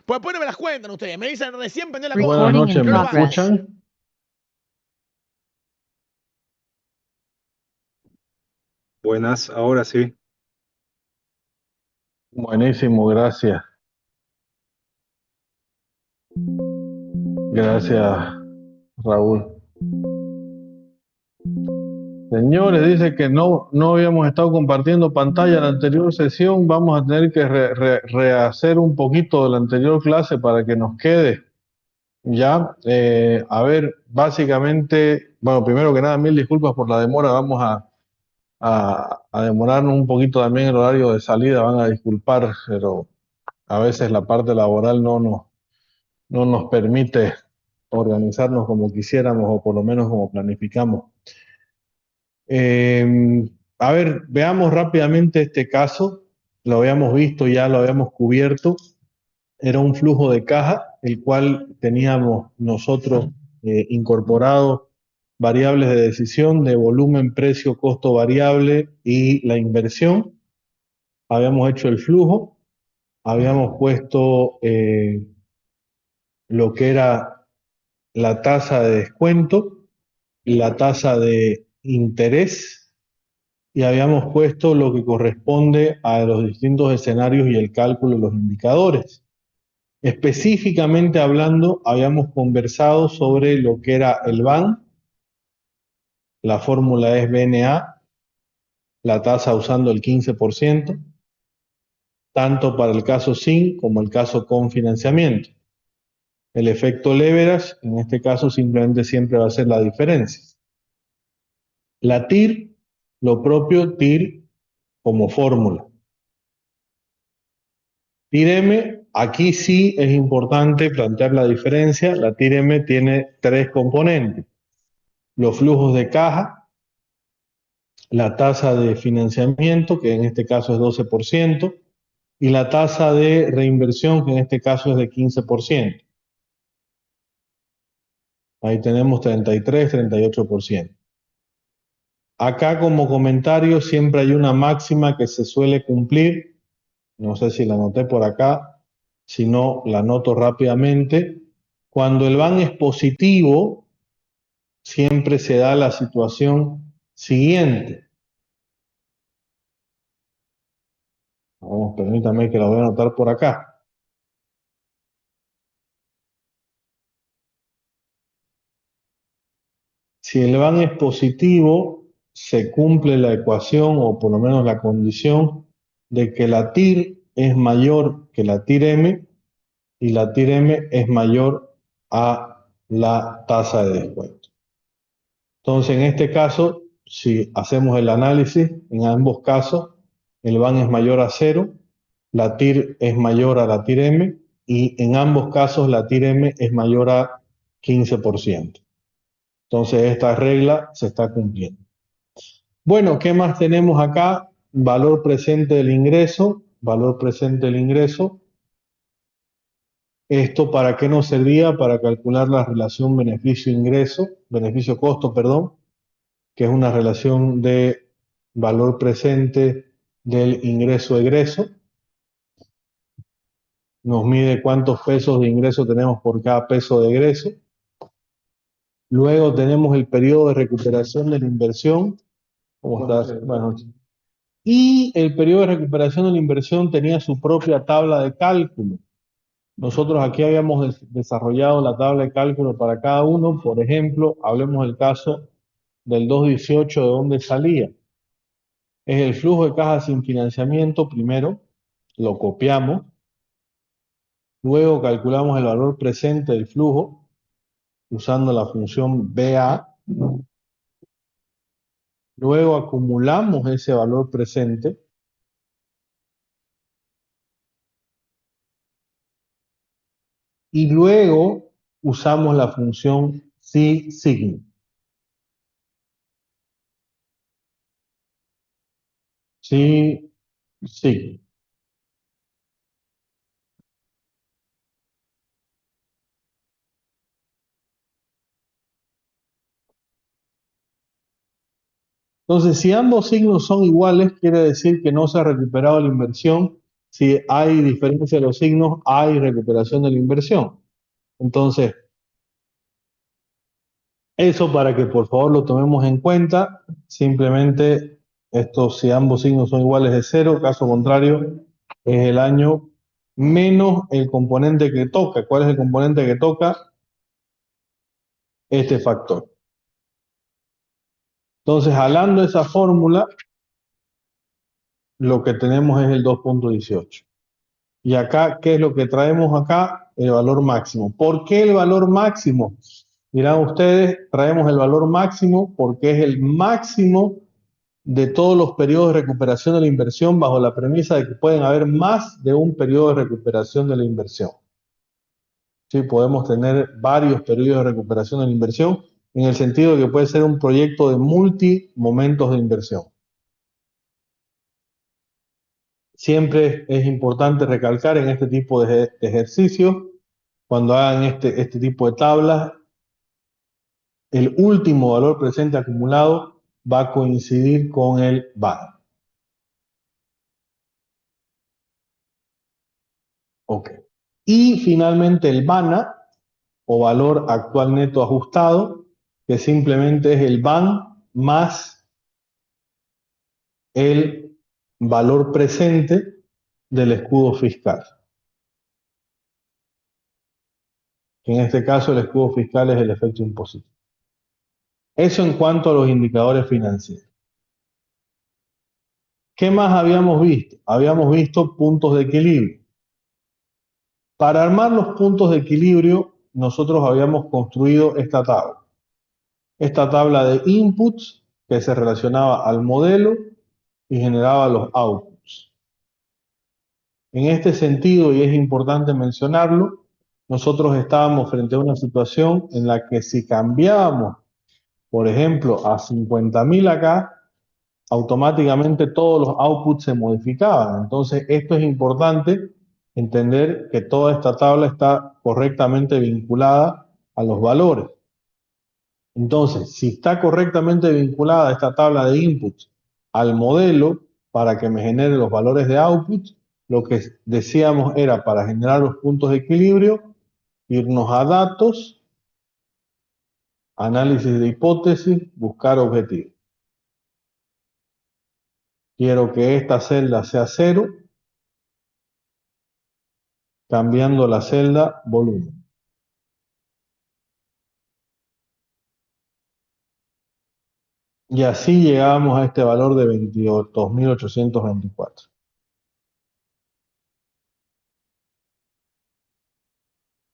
Pues después no me las cuentan ustedes. Me dicen, recién prendió la Buenas computadora. noches, ¿me escuchan? Buenas, ahora sí. Buenísimo, gracias. Gracias, Raúl. Señores, dice que no habíamos estado compartiendo pantalla en la anterior sesión. Vamos a tener que rehacer un poquito de la anterior clase para que nos quede. Ya, a ver, básicamente, bueno, primero que nada, mil disculpas por la demora. Vamos a demorarnos un poquito también el horario de salida. Van a disculpar, pero a veces la parte laboral no nos permite organizarnos como quisiéramos o por lo menos como planificamos. A ver, veamos rápidamente este caso. Lo habíamos visto, ya lo habíamos cubierto. Era un flujo de caja, el cual teníamos nosotros incorporado variables de decisión de volumen, precio, costo variable y la inversión. Habíamos hecho el flujo, habíamos puesto lo que era la tasa de descuento, la tasa de interés y habíamos puesto lo que corresponde a los distintos escenarios y el cálculo de los indicadores. Específicamente hablando, habíamos conversado sobre lo que era el BAN, la fórmula es BNA, la tasa usando el 15%, tanto para el caso sin como el caso con financiamiento. El efecto leverage, en este caso, simplemente siempre va a ser la diferencia. La TIR, lo propio TIR como fórmula. TIR M, aquí sí es importante plantear la diferencia. La TIR M tiene tres componentes. Los flujos de caja, la tasa de financiamiento, que en este caso es 12%, y la tasa de reinversión, que en este caso es de 15%. Ahí tenemos 33, 38%. Acá como comentario siempre hay una máxima que se suele cumplir. No sé si la anoté por acá, si no la anoto rápidamente. Cuando el BAN es positivo, siempre se da la situación siguiente. Vamos, permítame que la voy a anotar por acá. Si el BAN es positivo, se cumple la ecuación o por lo menos la condición de que la TIR es mayor que la TIR M y la TIR M es mayor a la tasa de descuento. Entonces, en este caso, si hacemos el análisis, en ambos casos, el BAN es mayor a 0, la TIR es mayor a la TIR M y en ambos casos la TIR M es mayor a 15%. Entonces, esta regla se está cumpliendo. Bueno, ¿qué más tenemos acá? Valor presente del ingreso. Valor presente del ingreso. ¿Esto para qué nos servía? Para calcular la relación beneficio-ingreso, beneficio-costo, perdón, que es una relación de valor presente del ingreso-egreso. Nos mide cuántos pesos de ingreso tenemos por cada peso de egreso. Luego tenemos el periodo de recuperación de la inversión. ¿Cómo estás? Buenas noches. Y el periodo de recuperación de la inversión tenía su propia tabla de cálculo. Nosotros aquí habíamos desarrollado la tabla de cálculo para cada uno. Por ejemplo, hablemos del caso del 218, ¿de dónde salía? Es el flujo de caja sin financiamiento. Primero lo copiamos. Luego calculamos el valor presente del flujo usando la función BA. Luego acumulamos ese valor presente. Y luego usamos la función C-sigma. C-sigma. Entonces, si ambos signos son iguales, quiere decir que no se ha recuperado la inversión Si hay diferencia de los signos, hay recuperación de la inversión. Entonces, eso para que por favor lo tomemos en cuenta. Simplemente esto, si ambos signos son iguales de cero, caso contrario, es el año menos el componente que toca. ¿Cuál es el componente que toca? Este factor. Entonces, jalando esa fórmula, lo que tenemos es el 2.18. Y acá, ¿qué es lo que traemos acá? El valor máximo. ¿Por qué el valor máximo? Dirán ustedes, traemos el valor máximo porque es el máximo de todos los periodos de recuperación de la inversión bajo la premisa de que pueden haber más de un periodo de recuperación de la inversión. Sí, podemos tener varios periodos de recuperación de la inversión en el sentido de que puede ser un proyecto de multimomentos de inversión. Siempre es importante recalcar en este tipo de ejercicios, cuando hagan este tipo de tablas, el último valor presente acumulado va a coincidir con el VAN. Ok. Y finalmente el VANA, o valor actual neto ajustado, que simplemente es el VAN más el valor presente del escudo fiscal. En este caso el escudo fiscal es el efecto impositivo. Eso en cuanto a los indicadores financieros. ¿Qué más habíamos visto? Habíamos visto puntos de equilibrio. Para armar los puntos de equilibrio, nosotros habíamos construido esta tabla. Esta tabla de inputs que se relacionaba al modelo y generaba los outputs. En este sentido, y es importante mencionarlo, nosotros estábamos frente a una situación en la que si cambiábamos, por ejemplo, a 50.000 acá, automáticamente todos los outputs se modificaban. Entonces, esto es importante entender que toda esta tabla está correctamente vinculada a los valores. Entonces, si está correctamente vinculada esta tabla de inputs al modelo para que me genere los valores de outputs, lo que decíamos era para generar los puntos de equilibrio, irnos a datos, análisis de hipótesis, buscar objetivos. Quiero que esta celda sea 0, cambiando la celda volumen. Y así llegamos a este valor de 22.824.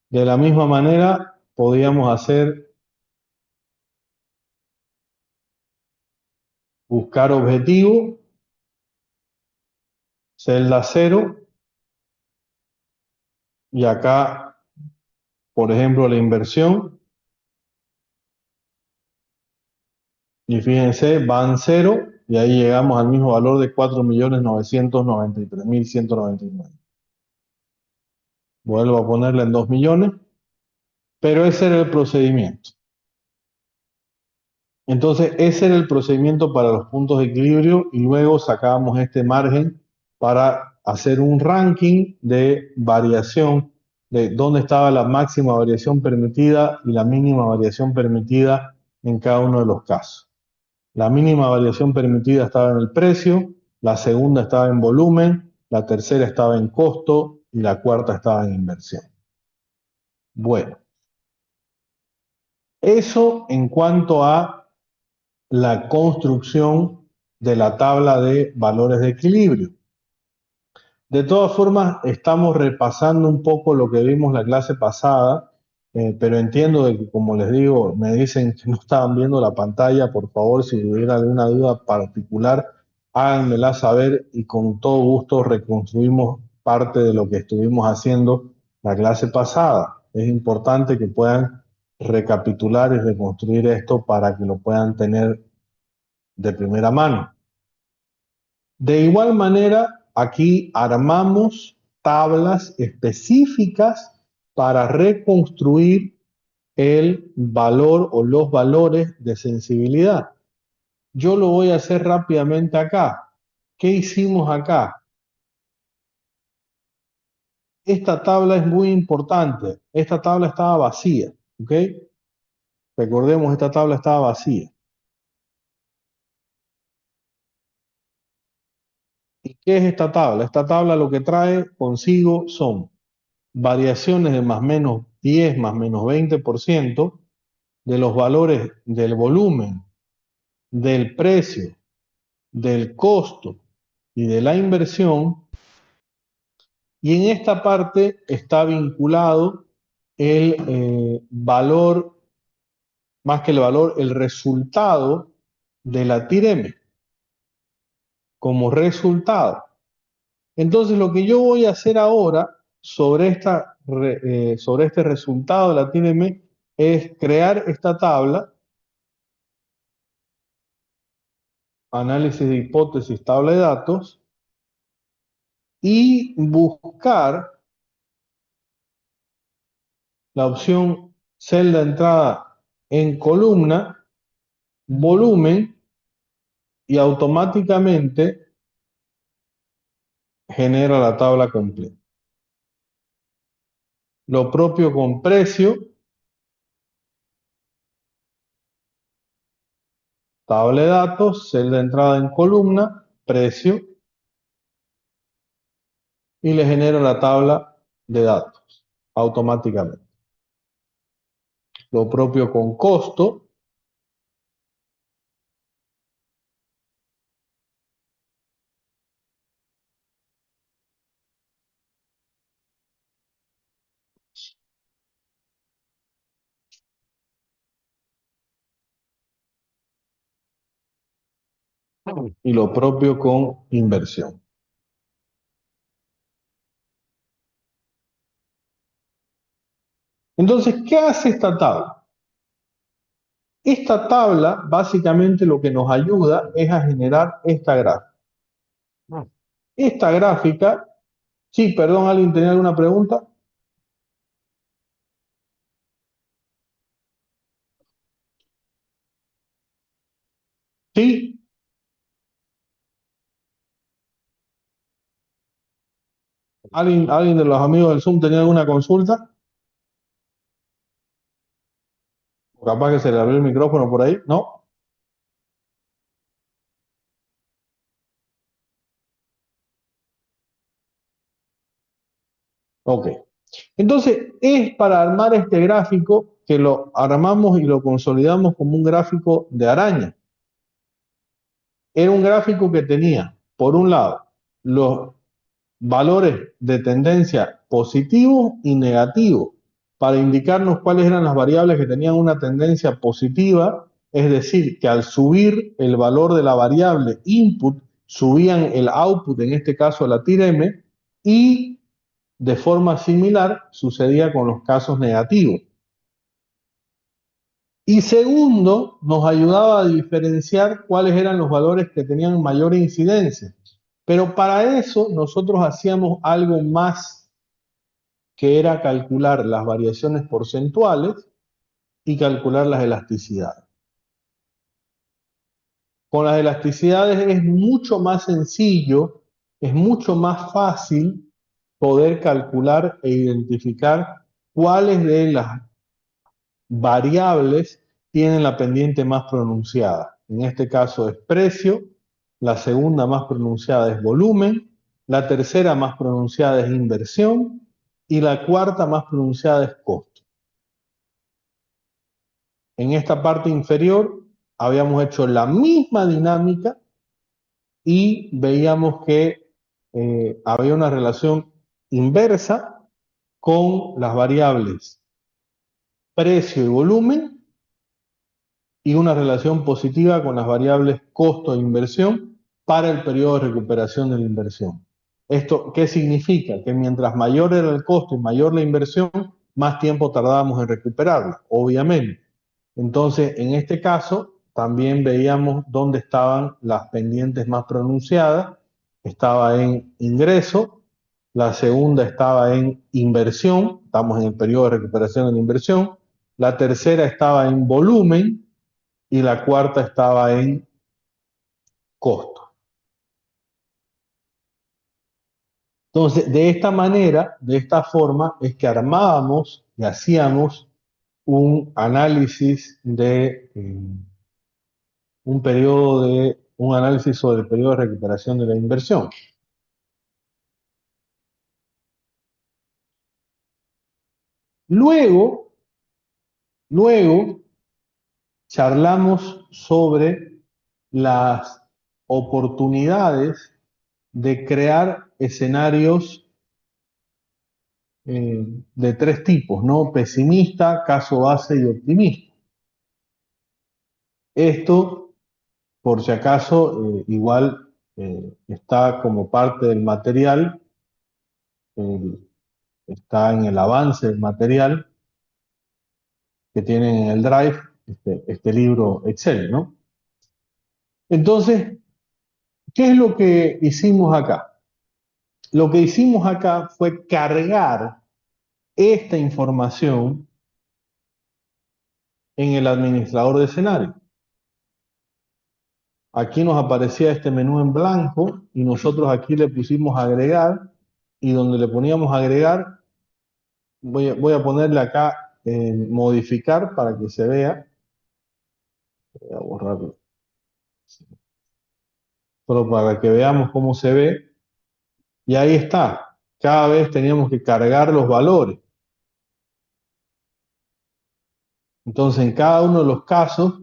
De la misma manera, podíamos hacer buscar objetivo, celda 0, y acá, por ejemplo, la inversión, y fíjense, van 0, y ahí llegamos al mismo valor de 4.993.199. Vuelvo a ponerla en 2 millones, pero ese era el procedimiento. Entonces, ese era el procedimiento para los puntos de equilibrio y luego sacábamos este margen para hacer un ranking de variación de dónde estaba la máxima variación permitida y la mínima variación permitida en cada uno de los casos. La mínima variación permitida estaba en el precio, la segunda estaba en volumen, la tercera estaba en costo y la cuarta estaba en inversión. Bueno, eso en cuanto a la construcción de la tabla de valores de equilibrio. De todas formas, estamos repasando un poco lo que vimos la clase pasada, pero entiendo de que, como les digo, me dicen que no estaban viendo la pantalla. Por favor, si hubiera alguna duda particular, háganmela saber y con todo gusto reconstruimos parte de lo que estuvimos haciendo la clase pasada. Es importante que puedan recapitular y reconstruir esto para que lo puedan tener de primera mano. De igual manera, aquí armamos tablas específicas para reconstruir el valor o los valores de sensibilidad. Yo lo voy a hacer rápidamente acá. ¿Qué hicimos acá? esta tabla es muy importante. Esta tabla estaba vacía, ¿ok? Recordemos, esta tabla estaba vacía. ¿Y qué es esta tabla? Esta tabla lo que trae consigo son variaciones de más menos 10, más menos 20% de los valores del volumen, del precio, del costo y de la inversión. Y en esta parte está vinculado el valor, más que el valor, el resultado de la TIRM como resultado. Entonces lo que yo voy a hacer ahora sobre este resultado de la TIRM es crear esta tabla, análisis de hipótesis, tabla de datos, y buscar la opción celda de entrada en columna, volumen, y automáticamente genera la tabla completa. Lo propio con precio, tabla de datos, celda de entrada en columna, precio, y le genera la tabla de datos automáticamente. Lo propio con costo, y lo propio con inversión. Entonces, ¿qué hace esta tabla? Esta tabla básicamente lo que nos ayuda es a generar esta gráfica. Esta gráfica, sí, perdón, ¿alguien tenía alguna pregunta? Sí, ¿alguien de los amigos del Zoom tenía alguna consulta? O capaz que se le abrió el micrófono por ahí, ¿no? Ok. Entonces, es para armar este gráfico que lo armamos y lo consolidamos como un gráfico de araña. Era un gráfico que tenía, por un lado, los valores de tendencia positivos y negativos para indicarnos cuáles eran las variables que tenían una tendencia positiva, es decir, que al subir el valor de la variable input, subían el output, en este caso la TIRM, y de forma similar sucedía con los casos negativos. Y segundo, nos ayudaba a diferenciar cuáles eran los valores que tenían mayor incidencia. Pero para eso nosotros hacíamos algo más, que era calcular las variaciones porcentuales y calcular las elasticidades. Con las elasticidades es mucho más sencillo, es mucho más fácil poder calcular e identificar cuáles de las variables tienen la pendiente más pronunciada. En este caso es precio, la segunda más pronunciada es volumen, la tercera más pronunciada es inversión y la cuarta más pronunciada es costo. En esta parte inferior habíamos hecho la misma dinámica y veíamos que había una relación inversa con las variables precio y volumen, y una relación positiva con las variables costo e inversión para el periodo de recuperación de la inversión. ¿Esto qué significa? Que mientras mayor era el costo y mayor la inversión, más tiempo tardábamos en recuperarla, obviamente. Entonces, en este caso, también veíamos dónde estaban las pendientes más pronunciadas. Estaba en ingreso, la segunda estaba en inversión, estamos en el periodo de recuperación de la inversión, la tercera estaba en volumen, y la cuarta estaba en costo. Entonces, de esta manera, de esta forma, es que armábamos y hacíamos un análisis de un análisis sobre el periodo de recuperación de la inversión. Luego charlamos sobre las oportunidades de crear escenarios de tres tipos, ¿no? Pesimista, caso base y optimista. Esto, por si acaso, igual está como parte del material, está en el avance del material que tienen en el Drive, este libro Excel, ¿no? Entonces, ¿qué es lo que hicimos acá? Lo que hicimos acá fue cargar esta información en el administrador de escenario. Aquí nos aparecía este menú en blanco y nosotros aquí le pusimos agregar, y donde le poníamos agregar, voy a ponerle acá modificar para que se vea. Voy a borrarlo. Solo para que veamos cómo se ve. Y ahí está. Cada vez teníamos que cargar los valores. Entonces, en cada uno de los casos,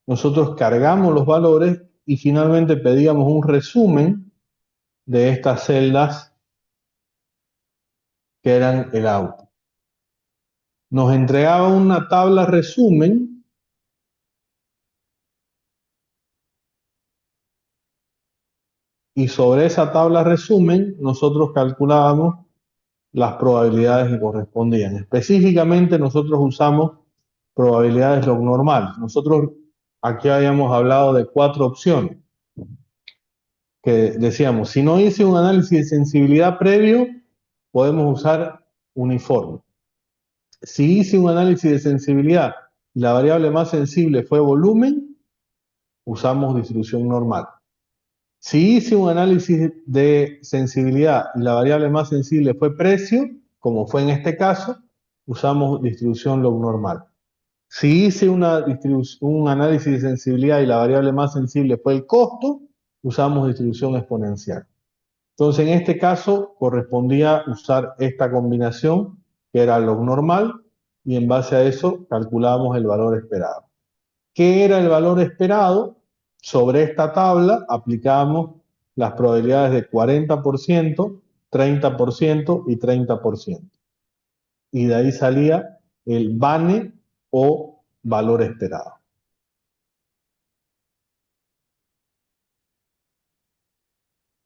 nosotros cargamos los valores y finalmente pedíamos un resumen de estas celdas que eran el auto. Nos entregaba una tabla resumen y sobre esa tabla resumen nosotros calculábamos las probabilidades que correspondían. Específicamente nosotros usamos probabilidades log normales. Nosotros aquí habíamos hablado de 4 opciones que decíamos, si no hice un análisis de sensibilidad previo, podemos usar uniforme. Si hice un análisis de sensibilidad y la variable más sensible fue volumen, usamos distribución normal. Si hice un análisis de sensibilidad y la variable más sensible fue precio, como fue en este caso, usamos distribución log normal. Si hice un análisis de sensibilidad y la variable más sensible fue el costo, usamos distribución exponencial. Entonces, en este caso, correspondía usar esta combinación, que era log normal, y en base a eso calculábamos el valor esperado. ¿Qué era el valor esperado? Sobre esta tabla aplicábamos las probabilidades de 40%, 30% y 30%. Y de ahí salía el BANE o valor esperado.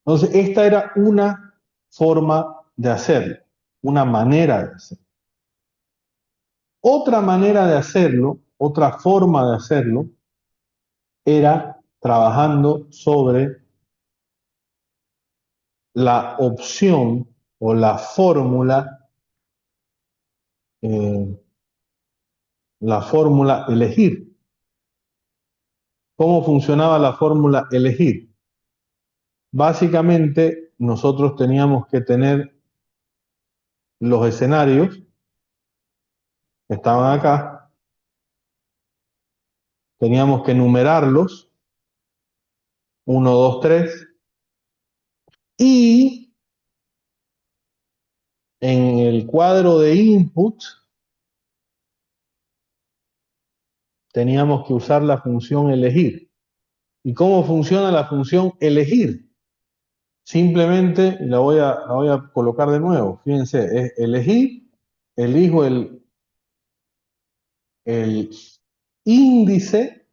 Entonces, esta era una forma de hacerlo, una manera de hacerlo. Otra manera de hacerlo, otra forma de hacerlo, era trabajando sobre la opción o la fórmula elegir. ¿Cómo funcionaba la fórmula elegir? Básicamente, nosotros teníamos que tener los escenarios que estaban acá, teníamos que numerarlos, 1, 2, 3, y en el cuadro de input teníamos que usar la función elegir. ¿Y cómo funciona la función elegir? Simplemente la voy a colocar de nuevo. Fíjense, es elegir, elijo el índice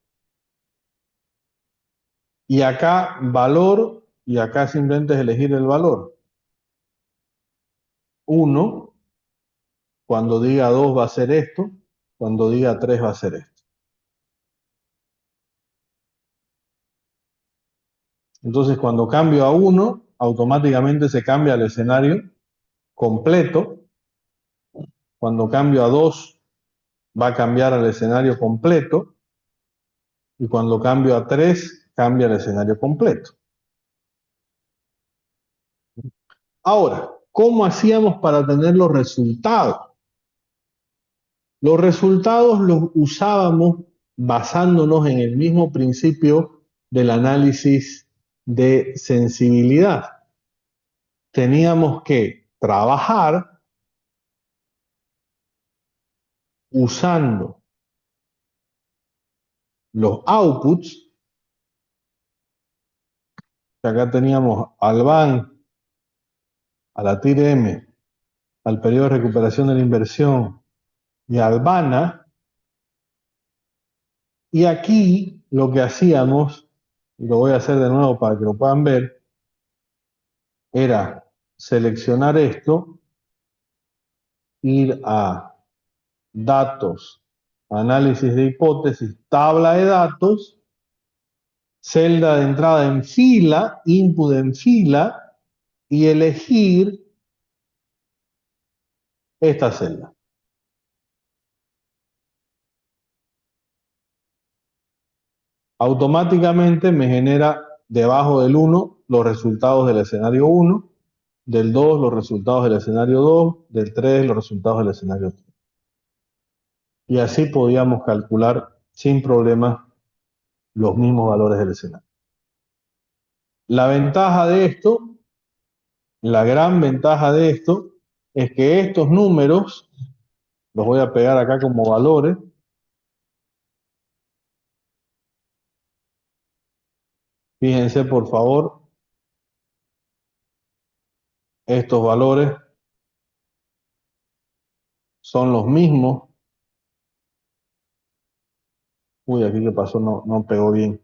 y acá valor, y acá simplemente es elegir el valor. 1, cuando diga 2 va a ser esto, cuando diga 3 va a ser esto. Entonces, cuando cambio a 1, automáticamente se cambia el escenario completo. Cuando cambio a 2, va a cambiar al escenario completo. Y cuando cambio a 3, cambia el escenario completo. Ahora, ¿cómo hacíamos para tener los resultados? Los resultados los usábamos basándonos en el mismo principio del análisis de sensibilidad. Teníamos que trabajar usando los outputs. Acá teníamos al BAN, a la TIR-M, al periodo de recuperación de la inversión y al BANA. Y aquí lo que hacíamos, y lo voy a hacer de nuevo para que lo puedan ver, era seleccionar esto, ir a datos, análisis de hipótesis, tabla de datos, celda de entrada en fila, input en fila, y elegir esta celda. Automáticamente me genera debajo del 1 los resultados del escenario 1, del 2 los resultados del escenario 2, del 3 los resultados del escenario 3. Y así podíamos calcular sin problema los mismos valores del escenario. La ventaja de esto, la gran ventaja de esto, es que estos números, los voy a pegar acá como valores, fíjense por favor, estos valores son los mismos. Uy, aquí qué pasó, no pegó bien.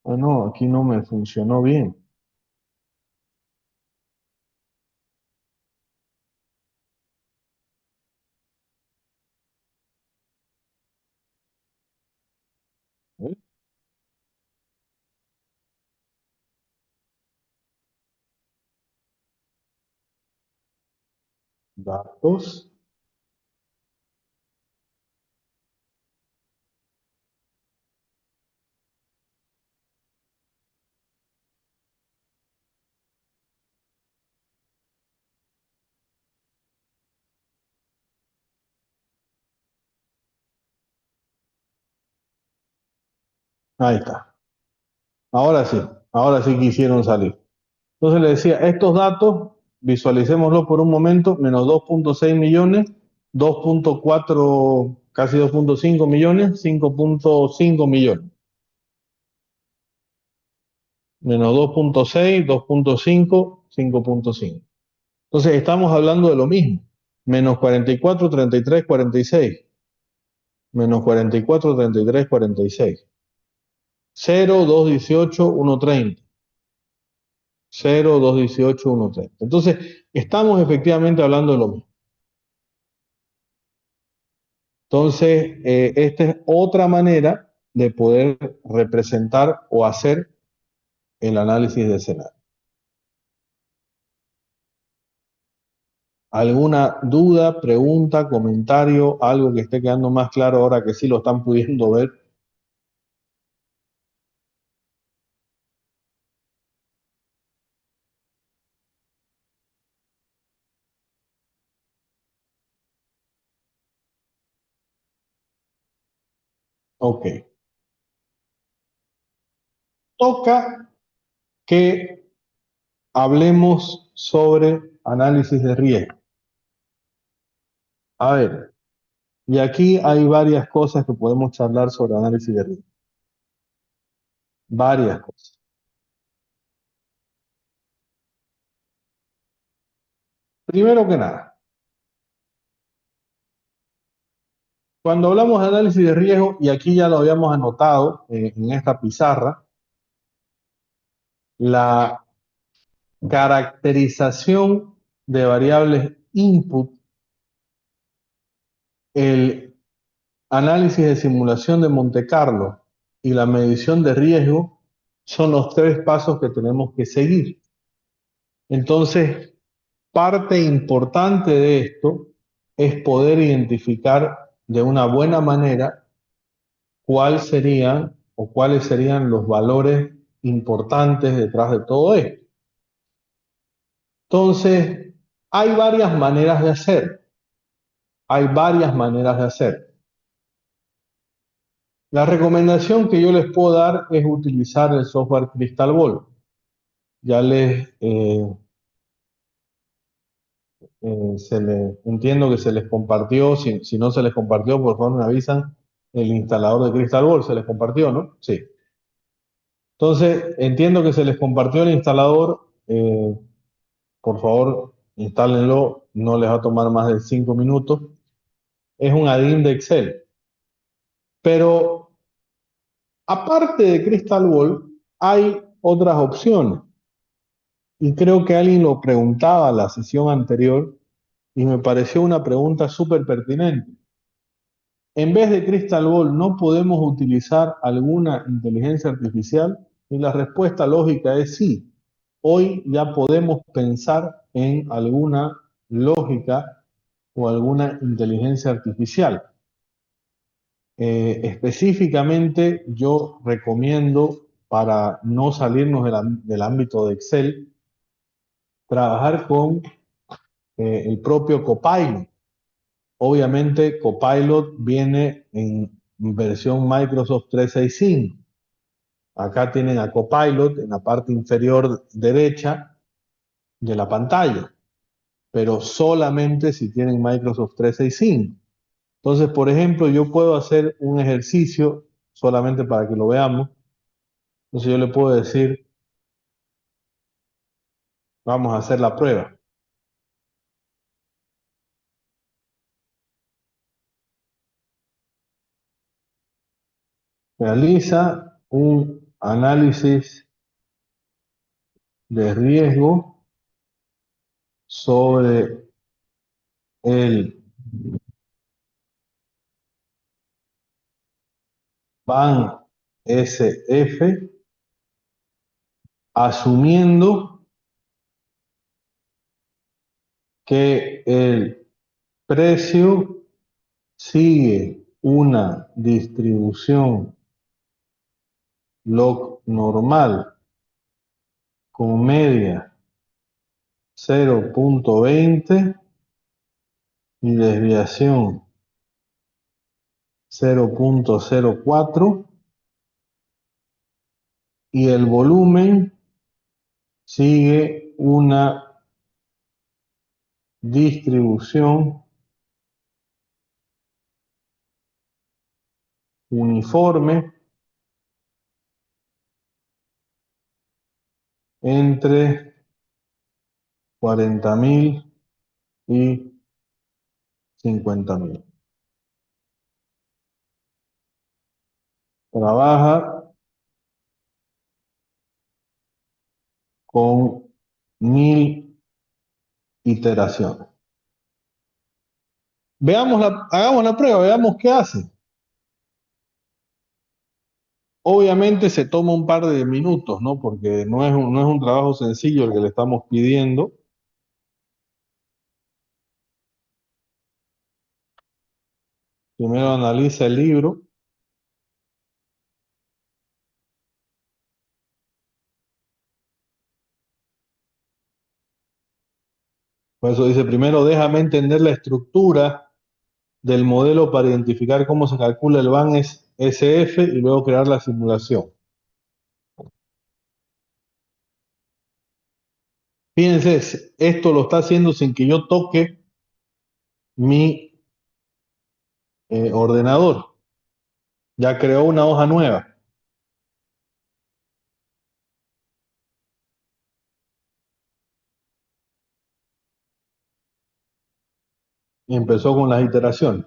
Ah, no, aquí no me funcionó bien. ¿Eh? Datos. Ahí está. Ahora sí quisieron salir. Entonces le decía, estos datos, visualicémoslo por un momento, menos 2.6 millones, 2.4, casi 2.5 millones, 5.5 millones. Menos 2.6, 2.5, 5.5. Entonces estamos hablando de lo mismo. Menos 44, 33, 46. Menos 44, 33, 46. 0, 2, 18, 1, 30. 0, 2, 18, 1, 30. Entonces, estamos efectivamente hablando de lo mismo. Entonces, esta es otra manera de poder representar o hacer el análisis de escenario. ¿Alguna duda, pregunta, comentario, algo que esté quedando más claro ahora que sí lo están pudiendo ver? Ok. Toca que hablemos sobre análisis de riesgo. A ver, y aquí hay varias cosas que podemos charlar sobre análisis de riesgo. Varias cosas. Primero que nada, cuando hablamos de análisis de riesgo, y aquí ya lo habíamos anotado en esta pizarra, la caracterización de variables input, el análisis de simulación de Monte Carlo y la medición de riesgo son los tres pasos que tenemos que seguir. Entonces, parte importante de esto es poder identificar de una buena manera cuáles serían los valores importantes detrás de todo esto. Entonces, hay varias maneras de hacer. Hay varias maneras de hacer. La recomendación que yo les puedo dar es utilizar el software Crystal Ball. Ya entiendo que se les compartió. Si no se les compartió, por favor me avisan. El instalador de Crystal Ball se les compartió, ¿no? Sí. Entonces, entiendo que se les compartió el instalador. Por favor, instálenlo. No les va a tomar más de 5 minutos. Es un add-in de Excel. Pero aparte de Crystal Ball, hay otras opciones. Y creo que alguien lo preguntaba en la sesión anterior y me pareció una pregunta súper pertinente. En vez de Crystal Ball, ¿no podemos utilizar alguna inteligencia artificial? Y la respuesta lógica es sí. Hoy ya podemos pensar en alguna lógica o alguna inteligencia artificial. Específicamente, yo recomiendo, para no salirnos del ámbito de Excel, trabajar con el propio Copilot. Obviamente, Copilot viene en versión Microsoft 365. Acá tienen a Copilot en la parte inferior derecha de la pantalla, pero solamente si tienen Microsoft 365. Entonces, por ejemplo, yo puedo hacer un ejercicio solamente para que lo veamos. Entonces yo le puedo decir, vamos a hacer la prueba. Realiza un análisis de riesgo sobre el BAN SF, asumiendo que el precio sigue una distribución log normal con media 0.20 y desviación 0.04 y el volumen sigue una distribución uniforme entre 40.000 y 50.000. Trabaja con 1.000 iteraciones. Hagamos la prueba, veamos qué hace. Obviamente se toma un par de minutos, ¿no? Porque no es un trabajo sencillo el que le estamos pidiendo. Primero analiza el libro. Por eso dice, primero déjame entender la estructura del modelo para identificar cómo se calcula el BAN SF y luego crear la simulación. Fíjense, esto lo está haciendo sin que yo toque mi ordenador. Ya creó una hoja nueva y empezó con las iteraciones.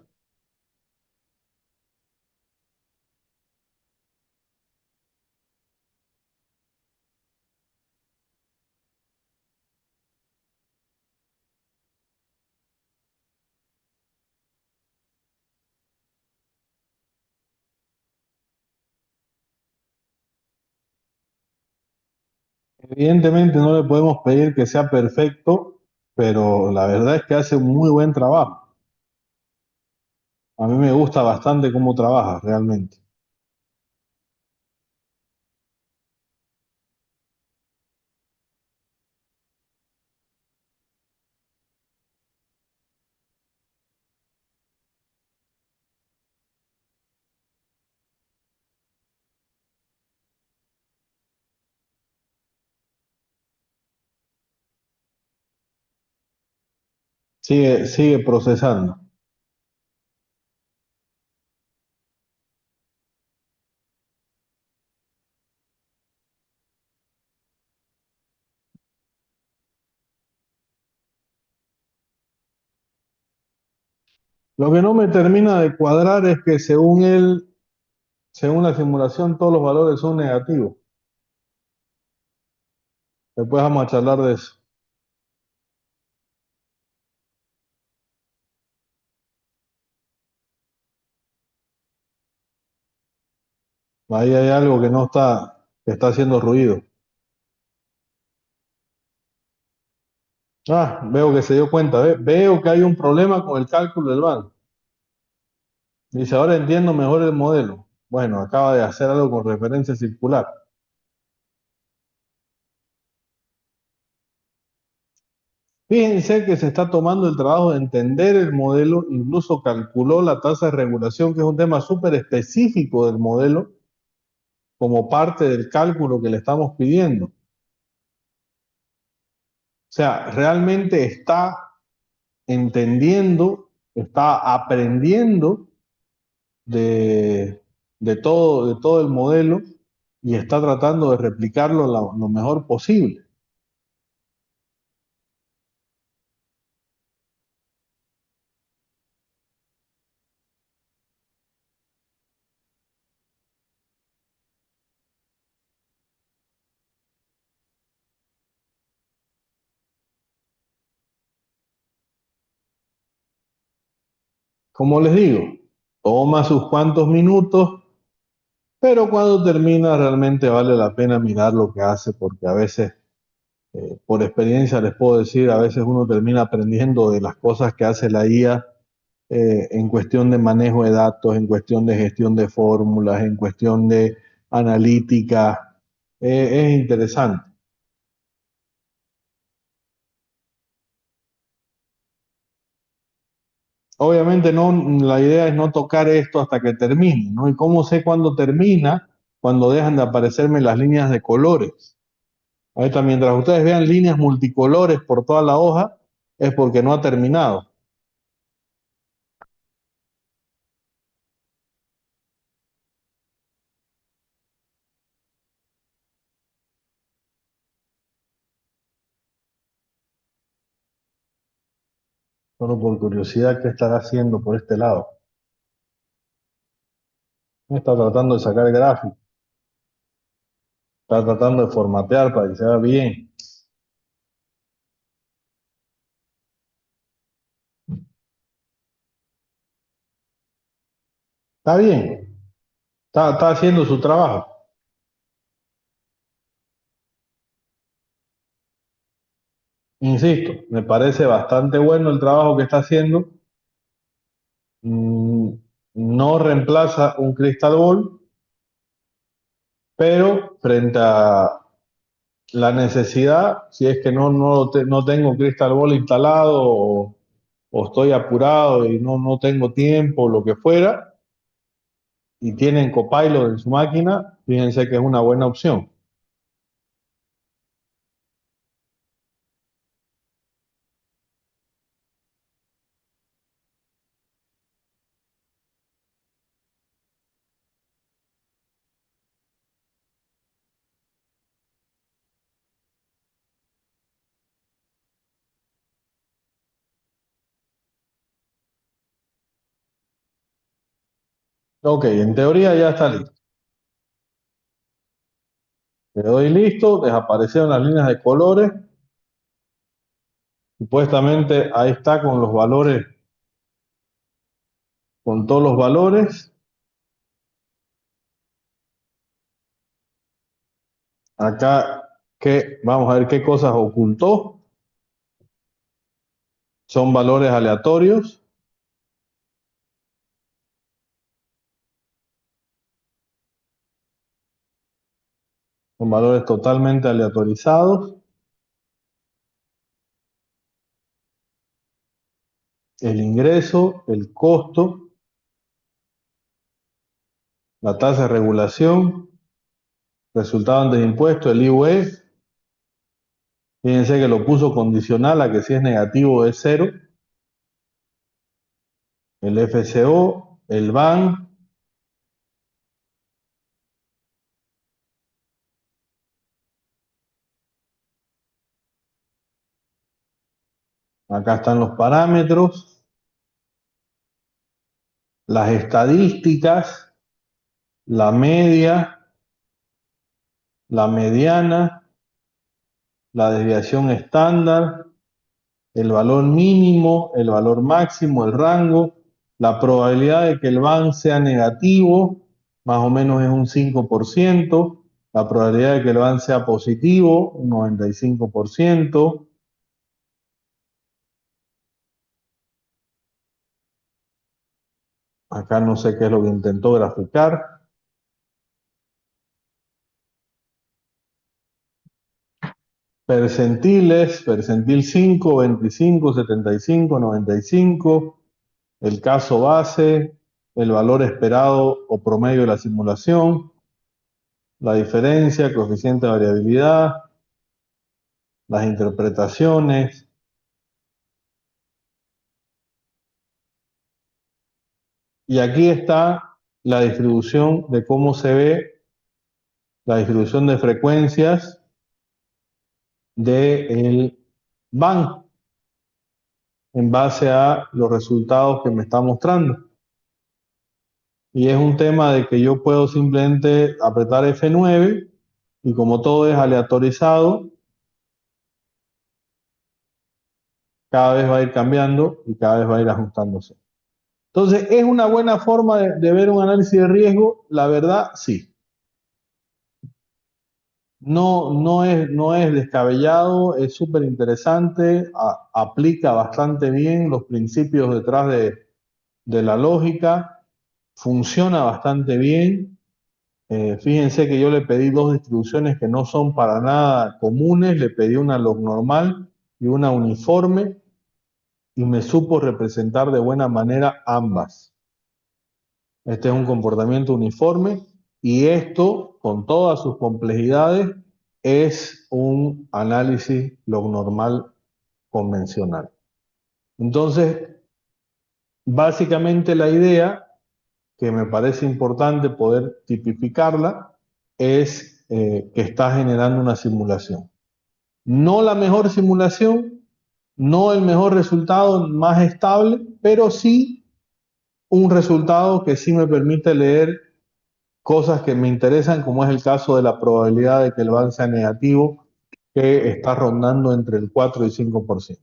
Evidentemente no le podemos pedir que sea perfecto, pero la verdad es que hace un muy buen trabajo. A mí me gusta bastante cómo trabaja realmente. Sigue procesando. Lo que no me termina de cuadrar es que según la simulación, todos los valores son negativos. Después vamos a charlar de eso. Ahí hay algo que está haciendo ruido. Veo que se dio cuenta. Veo que hay un problema con el cálculo del banco. Dice, ahora entiendo mejor el modelo. Bueno, acaba de hacer algo con referencia circular. Fíjense que se está tomando el trabajo de entender el modelo, incluso calculó la tasa de regulación, que es un tema súper específico del modelo, como parte del cálculo que le estamos pidiendo. O sea, realmente está entendiendo, está aprendiendo de, de todo el modelo y está tratando de replicarlo lo mejor posible. Como les digo, toma sus cuantos minutos, pero cuando termina realmente vale la pena mirar lo que hace, porque a veces, por experiencia les puedo decir, a veces uno termina aprendiendo de las cosas que hace la IA en cuestión de manejo de datos, en cuestión de gestión de fórmulas, en cuestión de analítica. Es interesante. Obviamente no, la idea es no tocar esto hasta que termine, ¿no? ¿Y cómo sé cuándo termina? Cuando dejan de aparecerme las líneas de colores. Ahorita, mientras ustedes vean líneas multicolores por toda la hoja, es porque no ha terminado. Solo por curiosidad, ¿qué estará haciendo por este lado? Está tratando de sacar el gráfico, está tratando de formatear para que se vea bien. Está bien, está haciendo su trabajo. Insisto, me parece bastante bueno el trabajo que está haciendo. Mm, no reemplaza un Crystal Ball, pero frente a la necesidad, si es que no tengo Crystal Ball instalado o estoy apurado y no tengo tiempo, lo que fuera, y tienen Copilot en su máquina, fíjense que es una buena opción. Ok, en teoría ya está listo. Le doy listo, desaparecieron las líneas de colores. Supuestamente ahí está con los valores, con todos los valores. Acá, vamos a ver qué cosas ocultó. Son valores aleatorios. Son valores totalmente aleatorizados. El ingreso, el costo, la tasa de regulación, resultado antes de impuesto, el IUE. Fíjense que lo puso condicional a que si es negativo es cero. el FCO, el BAN, acá están los parámetros, las estadísticas, la media, la mediana, la desviación estándar, el valor mínimo, el valor máximo, el rango, la probabilidad de que el BAN sea negativo, más o menos es un 5%, la probabilidad de que el BAN sea positivo, un 95%. Acá no sé qué es lo que intentó graficar. Percentiles, percentil 5, 25, 75, 95, el caso base, el valor esperado o promedio de la simulación, la diferencia, coeficiente de variabilidad, las interpretaciones. Y aquí está la distribución de cómo se ve la distribución de frecuencias del BAN en base a los resultados que me está mostrando. Y es un tema de que yo puedo simplemente apretar F9 y como todo es aleatorizado, cada vez va a ir cambiando y cada vez va a ir ajustándose. Entonces, ¿es una buena forma de ver un análisis de riesgo? La verdad, sí. No es descabellado, es súper interesante, aplica bastante bien los principios detrás de la lógica, funciona bastante bien. Fíjense que yo le pedí dos distribuciones que no son para nada comunes, le pedí una log normal y una uniforme y me supo representar de buena manera ambas. Este es un comportamiento uniforme y esto, con todas sus complejidades, es un análisis log normal convencional. Entonces, básicamente la idea, que me parece importante poder tipificarla, es que está generando una simulación. No la mejor simulación, no el mejor resultado más estable, pero sí un resultado que sí me permite leer cosas que me interesan, como es el caso de la probabilidad de que el BAN sea negativo, que está rondando entre el 4 y 5%.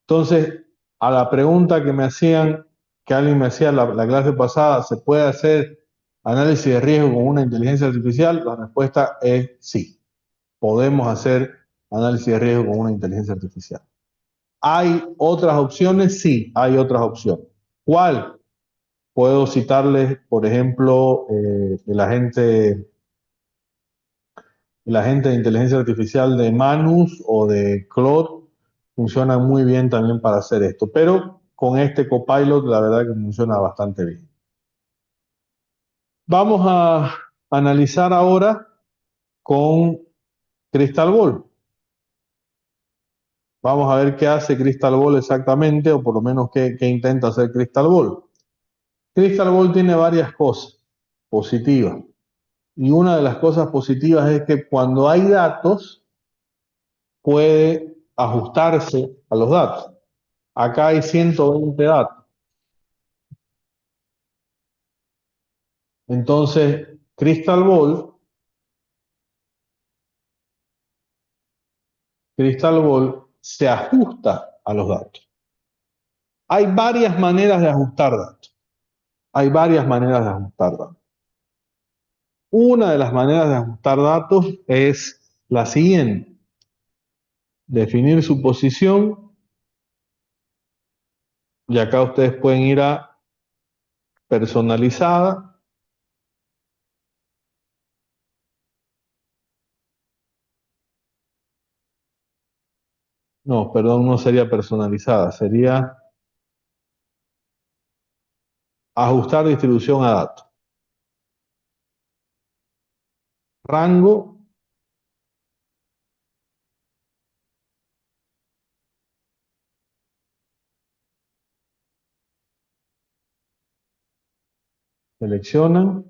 Entonces, a la pregunta que me hacían, que alguien me hacía la clase pasada, ¿se puede hacer análisis de riesgo con una inteligencia artificial? La respuesta es sí. Podemos hacer análisis de riesgo con una inteligencia artificial. ¿Hay otras opciones? Sí, hay otras opciones. ¿Cuál? Puedo citarles, por ejemplo, el agente de inteligencia artificial de Manus o de Claude funcionan muy bien también para hacer esto, pero con este Copilot la verdad que funciona bastante bien. Vamos a analizar ahora con Crystal Ball. Vamos a ver qué hace Crystal Ball exactamente, o por lo menos qué intenta hacer Crystal Ball. Crystal Ball tiene varias cosas positivas. Y una de las cosas positivas es que cuando hay datos, puede ajustarse a los datos. Acá hay 120 datos. Entonces, Crystal Ball se ajusta a los datos. Hay varias maneras de ajustar datos. Hay varias maneras de ajustar datos. Una de las maneras de ajustar datos es la siguiente. Definir su posición. Y acá ustedes pueden ir a personalizada. No, perdón, no sería personalizada, sería ajustar distribución a datos. Rango. seleccionan,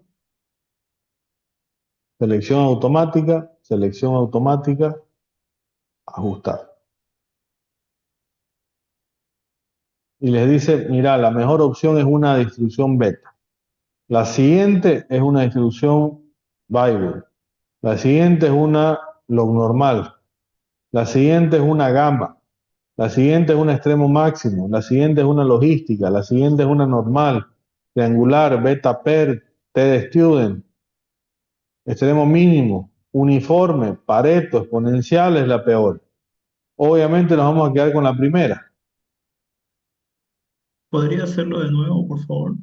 selección automática, ajustar. Y les dice, mira, la mejor opción es una distribución beta. La siguiente es una distribución Bible. La siguiente es una log normal. La siguiente es una gamma. La siguiente es un extremo máximo. La siguiente es una logística. La siguiente es una normal, triangular, beta per, T de student, extremo mínimo, uniforme, Pareto, exponencial es la peor. Obviamente nos vamos a quedar con la primera. ¿Podría hacerlo de nuevo, por favor?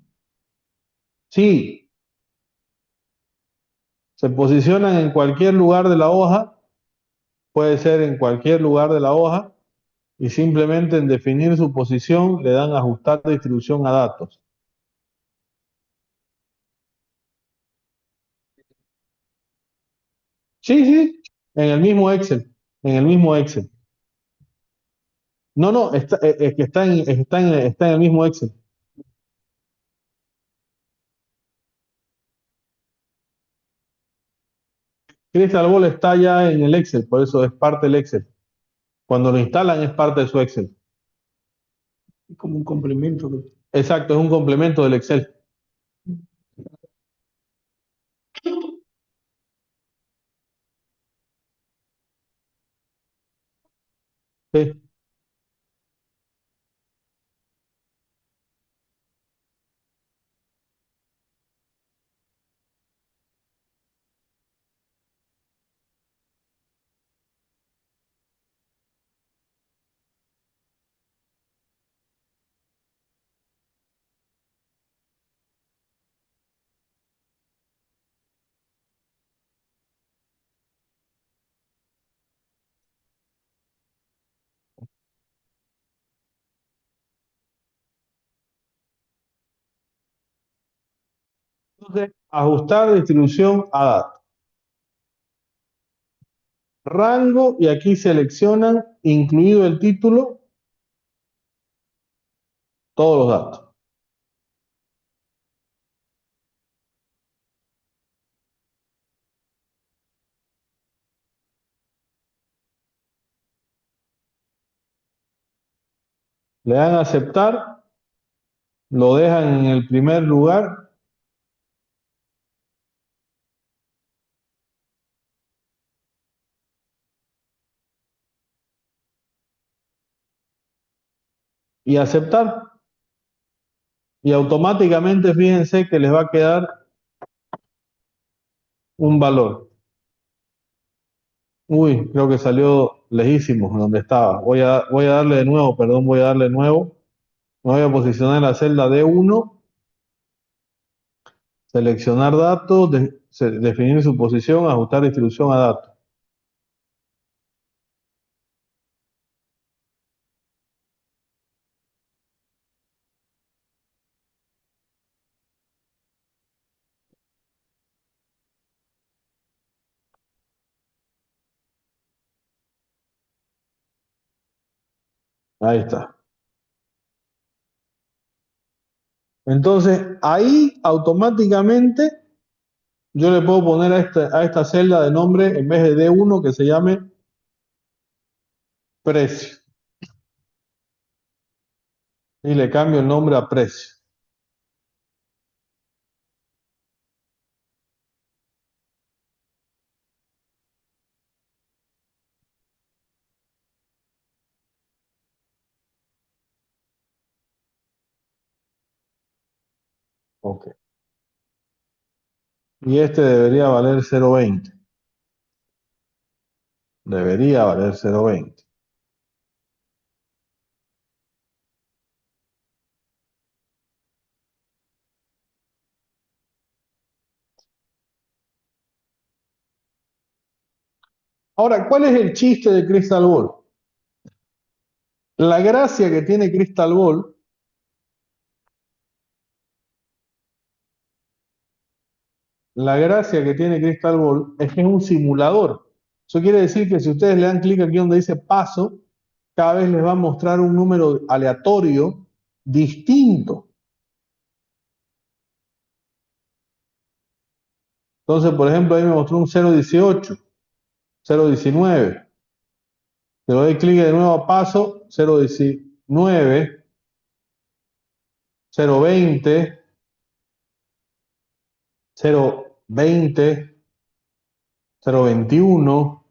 Sí, se posicionan en cualquier lugar de la hoja, puede ser en cualquier lugar de la hoja, y simplemente en definir su posición le dan ajustar distribución a datos. Sí, sí, en el mismo Excel, en el mismo Excel. No, es que está en el mismo Excel. Crystal Ball está ya en el Excel, por eso es parte del Excel. Cuando lo instalan es parte de su Excel. Es como un complemento. Exacto, es un complemento del Excel. Sí. Entonces, ajustar distribución a datos. Rango, y aquí seleccionan, incluido el título, todos los datos. Le dan a aceptar, lo dejan en el primer lugar y aceptar. Y automáticamente fíjense que les va a quedar un valor. Uy, creo que salió lejísimo donde estaba. Voy a darle de nuevo, perdón, voy a darle de nuevo. Me voy a posicionar en la celda D1, seleccionar datos, definir su posición, ajustar distribución a datos. Ahí está. Entonces, ahí automáticamente yo le puedo poner a esta celda de nombre, en vez de D1, que se llame precio. Y le cambio el nombre a precio. Ok. Y este debería valer 0.20. Debería valer 0.20. Ahora, ¿cuál es el chiste de Crystal Ball? La gracia que tiene Crystal Ball es que es un simulador. Eso quiere decir que si ustedes le dan clic aquí donde dice paso, cada vez les va a mostrar un número aleatorio distinto. Entonces, por ejemplo, ahí me mostró un 018, 019. Le doy clic de nuevo a paso, 019, 020, 020, 021.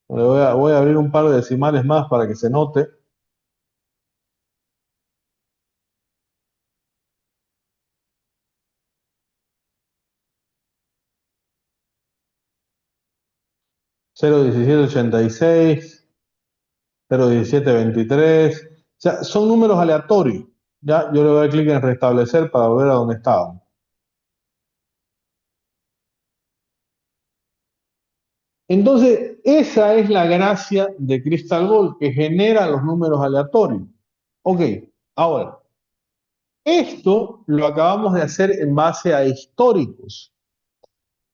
Voy a abrir un par de decimales más para que se note. Cero diecisiete ochenta y seis, 01723. O sea, son números aleatorios. Ya, yo le doy clic en restablecer para volver a donde estábamos. Entonces, esa es la gracia de Crystal Ball, que genera los números aleatorios. Ok, ahora, esto lo acabamos de hacer en base a históricos.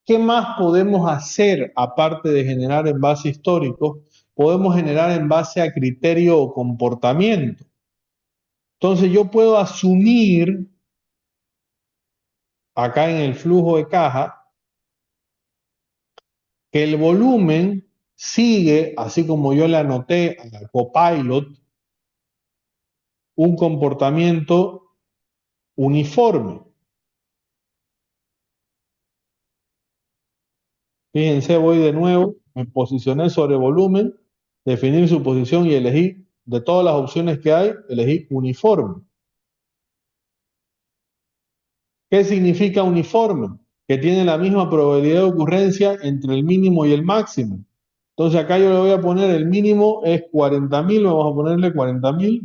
¿Qué más podemos hacer aparte de generar en base a históricos? Podemos generar en base a criterio o comportamiento. Entonces yo puedo asumir acá en el flujo de caja que el volumen sigue, así como yo le anoté a Copilot, un comportamiento uniforme. Fíjense, voy de nuevo, me posicioné sobre volumen, definir su posición y elegí, de todas las opciones que hay, elegí uniforme. ¿Qué significa uniforme? Que tiene la misma probabilidad de ocurrencia entre el mínimo y el máximo. Entonces acá yo le voy a poner el mínimo es 40.000, vamos a ponerle 40.000.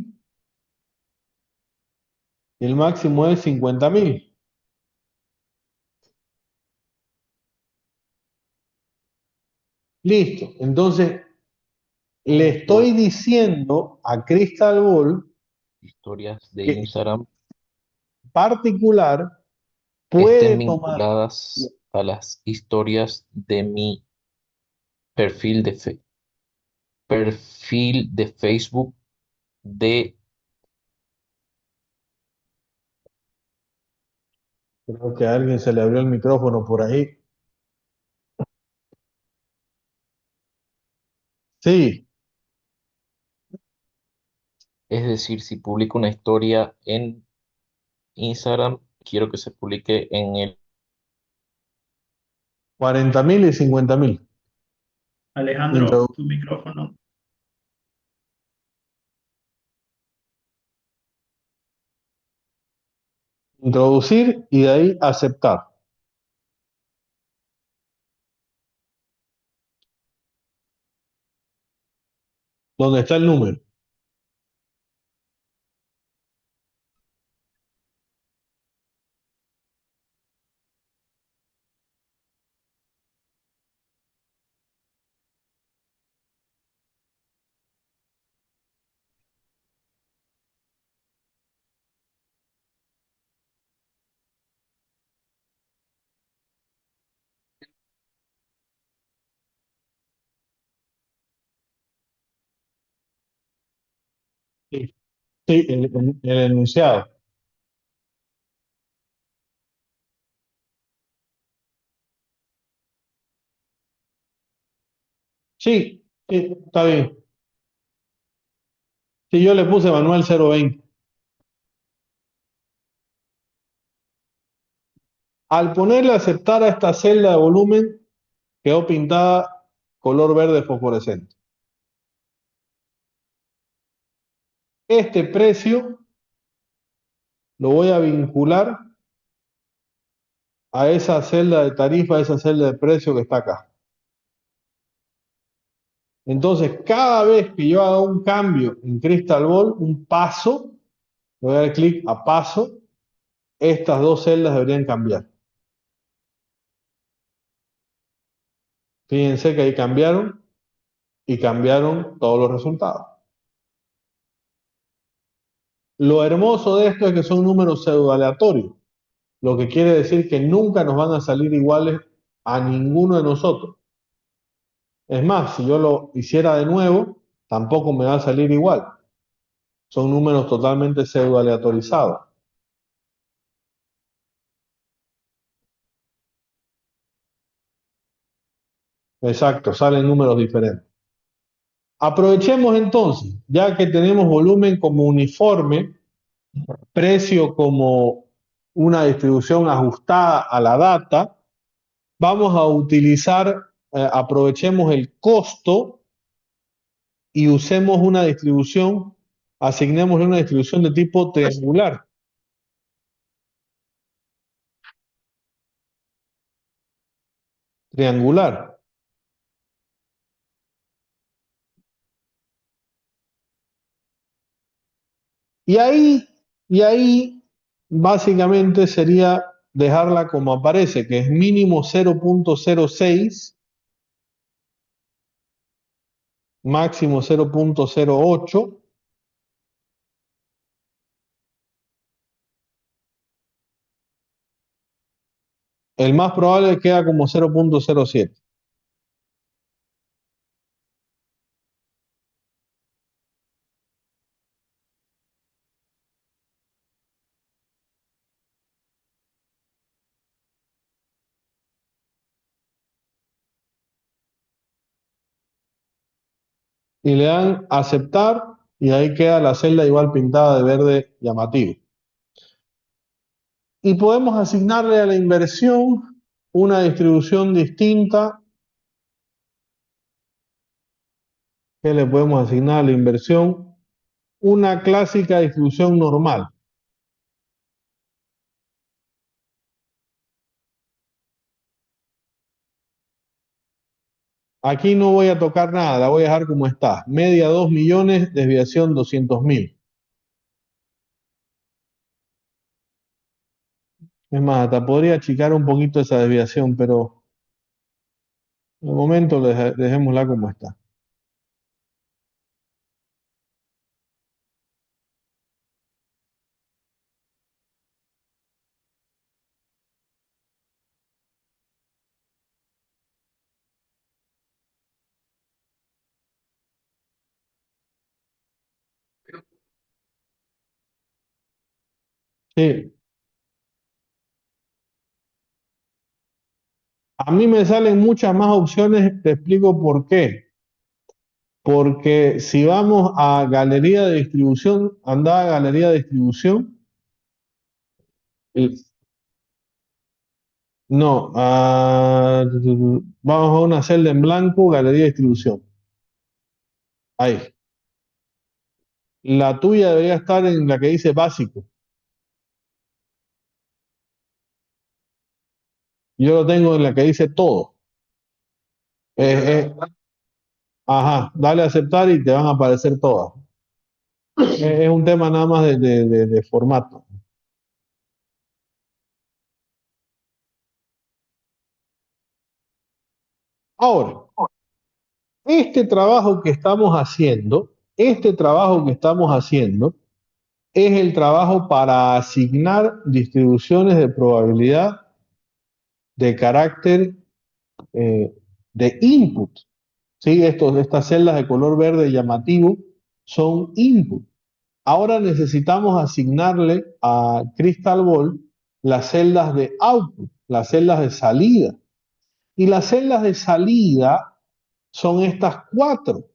Y el máximo es 50.000. Listo. Entonces le estoy diciendo a Crystal Ball Historias de que Instagram particular estén puede tomar. vinculadas a las historias de mi perfil perfil de Facebook de Creo que a alguien se le abrió el micrófono por ahí. Sí, es decir, si publico una historia en Instagram, quiero que se publique en el 40.000 y 50.000. Alejandro, tu micrófono. Introducir y de ahí aceptar. Donde está el número. Sí, sí, el enunciado. Sí, sí, está bien. Sí, yo le puse manual 020. Al ponerle aceptar a esta celda de volumen, quedó pintada color verde fosforescente. Este precio lo voy a vincular a esa celda de tarifa, a esa celda de precio que está acá. Entonces, cada vez que yo haga un cambio en Crystal Ball, un paso, le voy a dar clic a paso, estas dos celdas deberían cambiar. Fíjense que ahí cambiaron y cambiaron todos los resultados. Lo hermoso de esto es que son números pseudoaleatorios, lo que quiere decir que nunca nos van a salir iguales a ninguno de nosotros. Es más, si yo lo hiciera de nuevo, tampoco me va a salir igual. Son números totalmente pseudoaleatorizados. Exacto, salen números diferentes. Aprovechemos entonces, ya que tenemos volumen como uniforme, precio como una distribución ajustada a la data, vamos a utilizar, aprovechemos el costo y usemos una distribución, asignémosle una distribución de tipo triangular. Triangular. Y ahí básicamente sería dejarla como aparece, que es mínimo 0.06, máximo 0.08. El más probable queda como 0.07. Y le dan aceptar y ahí queda la celda igual pintada de verde llamativo. Y podemos asignarle a la inversión una distribución distinta. ¿Qué le podemos asignar a la inversión? Una clásica distribución normal. Aquí no voy a tocar nada, la voy a dejar como está. Media 2 millones, desviación 200.000. Es más, hasta podría achicar un poquito esa desviación, pero de momento dejémosla como está. Sí. A mí me salen muchas más opciones, te explico por qué. Porque si vamos a galería de distribución, anda a galería de distribución. No, vamos a una celda en blanco, galería de distribución. Ahí. La tuya debería estar en la que dice básico. Yo lo tengo en la que dice todo. Ajá, dale a aceptar y te van a aparecer todas. Es un tema nada más de formato. Ahora, este trabajo que estamos haciendo es el trabajo para asignar distribuciones de probabilidad de carácter de input. ¿Sí? Estas celdas de color verde llamativo son input. Ahora necesitamos asignarle a Crystal Ball las celdas de output, las celdas de salida. Y las celdas de salida son estas 4.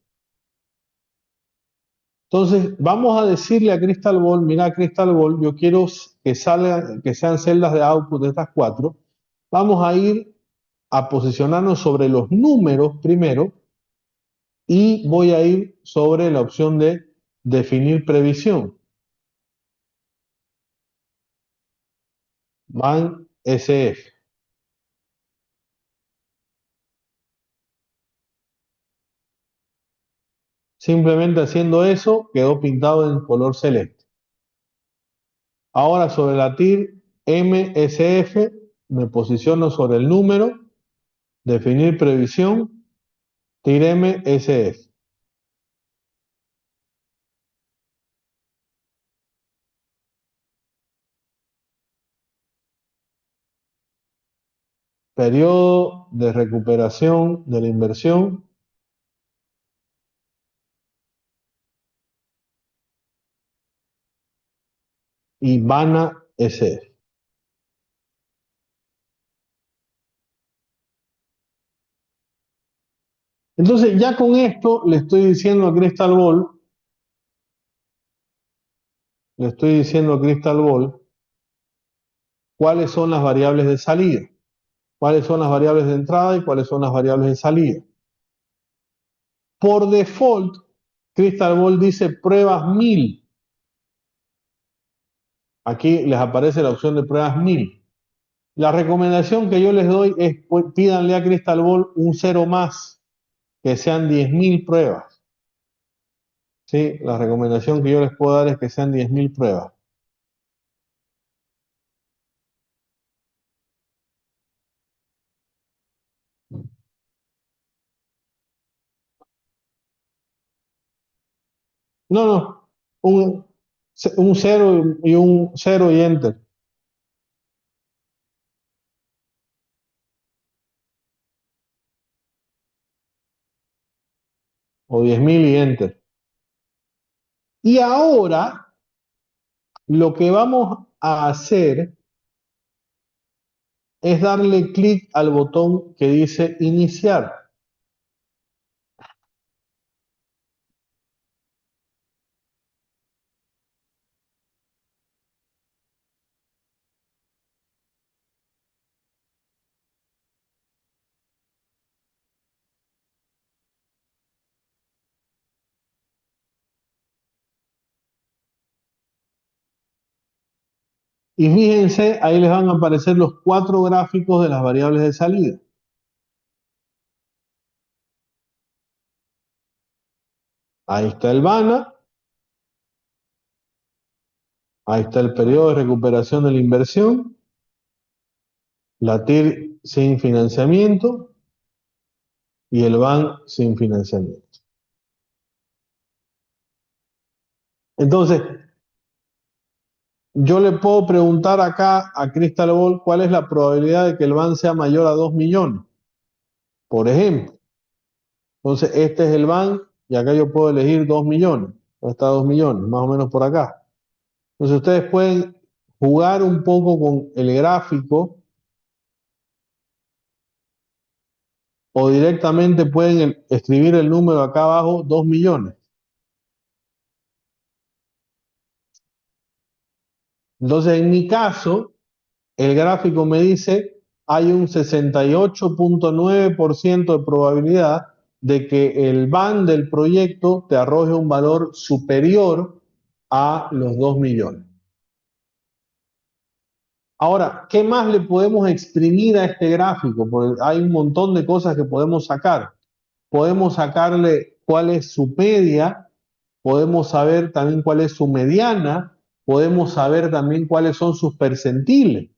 Entonces, vamos a decirle a Crystal Ball, mira Crystal Ball, yo quiero que sean celdas de output de estas 4. Vamos a ir a posicionarnos sobre los números primero y voy a ir sobre la opción de definir previsión. Van SF. Simplemente haciendo eso quedó pintado en color celeste. Ahora sobre la TIR MSF me posiciono sobre el número, definir previsión, TIR MSF. Periodo de recuperación de la inversión y Vana SF. Entonces, ya con esto le estoy diciendo a Crystal Ball, cuáles son las variables de salida, cuáles son las variables de entrada y cuáles son las variables de salida. Por default, Crystal Ball dice pruebas 1000. Aquí les aparece la opción de pruebas 1000. La recomendación que yo les doy es pídanle a Crystal Ball un 0 más, que sean 10.000 pruebas. ¿Sí? La recomendación que yo les puedo dar es que sean 10.000 pruebas. No, no, un 0 y un 0 y enter. O 10.000 y enter. Y ahora lo que vamos a hacer es darle clic al botón que dice iniciar. Y fíjense, ahí les van a aparecer los 4 gráficos de las variables de salida. Ahí está el BANA, ahí está el periodo de recuperación de la inversión, la TIR sin financiamiento y el BAN sin financiamiento. Entonces, yo le puedo preguntar acá a Crystal Ball cuál es la probabilidad de que el BAN sea mayor a 2 millones, por ejemplo. Entonces, este es el BAN y acá yo puedo elegir 2 millones. Está 2 millones, más o menos por acá. Entonces, ustedes pueden jugar un poco con el gráfico o directamente pueden escribir el número acá abajo, 2 millones. Entonces, en mi caso, el gráfico me dice hay un 68.9% de probabilidad de que el BAN del proyecto te arroje un valor superior a los 2 millones. Ahora, ¿qué más le podemos exprimir a este gráfico? Porque hay un montón de cosas que podemos sacar. Podemos sacarle cuál es su media, podemos saber también cuál es su mediana, podemos saber también cuáles son sus percentiles.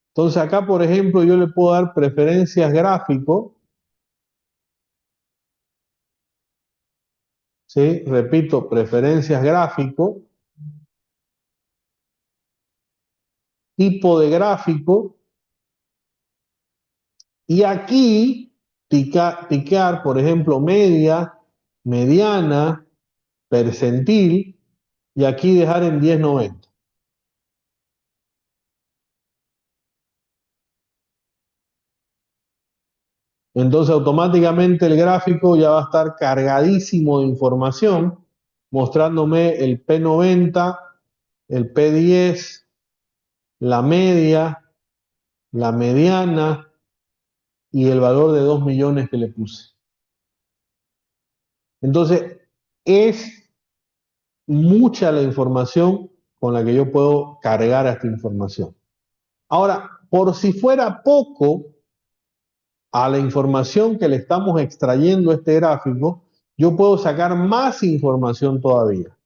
Entonces acá, por ejemplo, yo le puedo dar preferencias gráfico, ¿sí? Repito, preferencias gráfico, tipo de gráfico, y aquí tiquear, por ejemplo, media, mediana, percentil, y aquí dejar en 1090. Entonces automáticamente el gráfico ya va a estar cargadísimo de información, mostrándome el P90, el P10, la media, la mediana y el valor de 2 millones que le puse. Entonces es mucha la información con la que yo puedo cargar a esta información. Ahora, por si fuera poco a la información que le estamos extrayendo a este gráfico, yo puedo sacar más información todavía.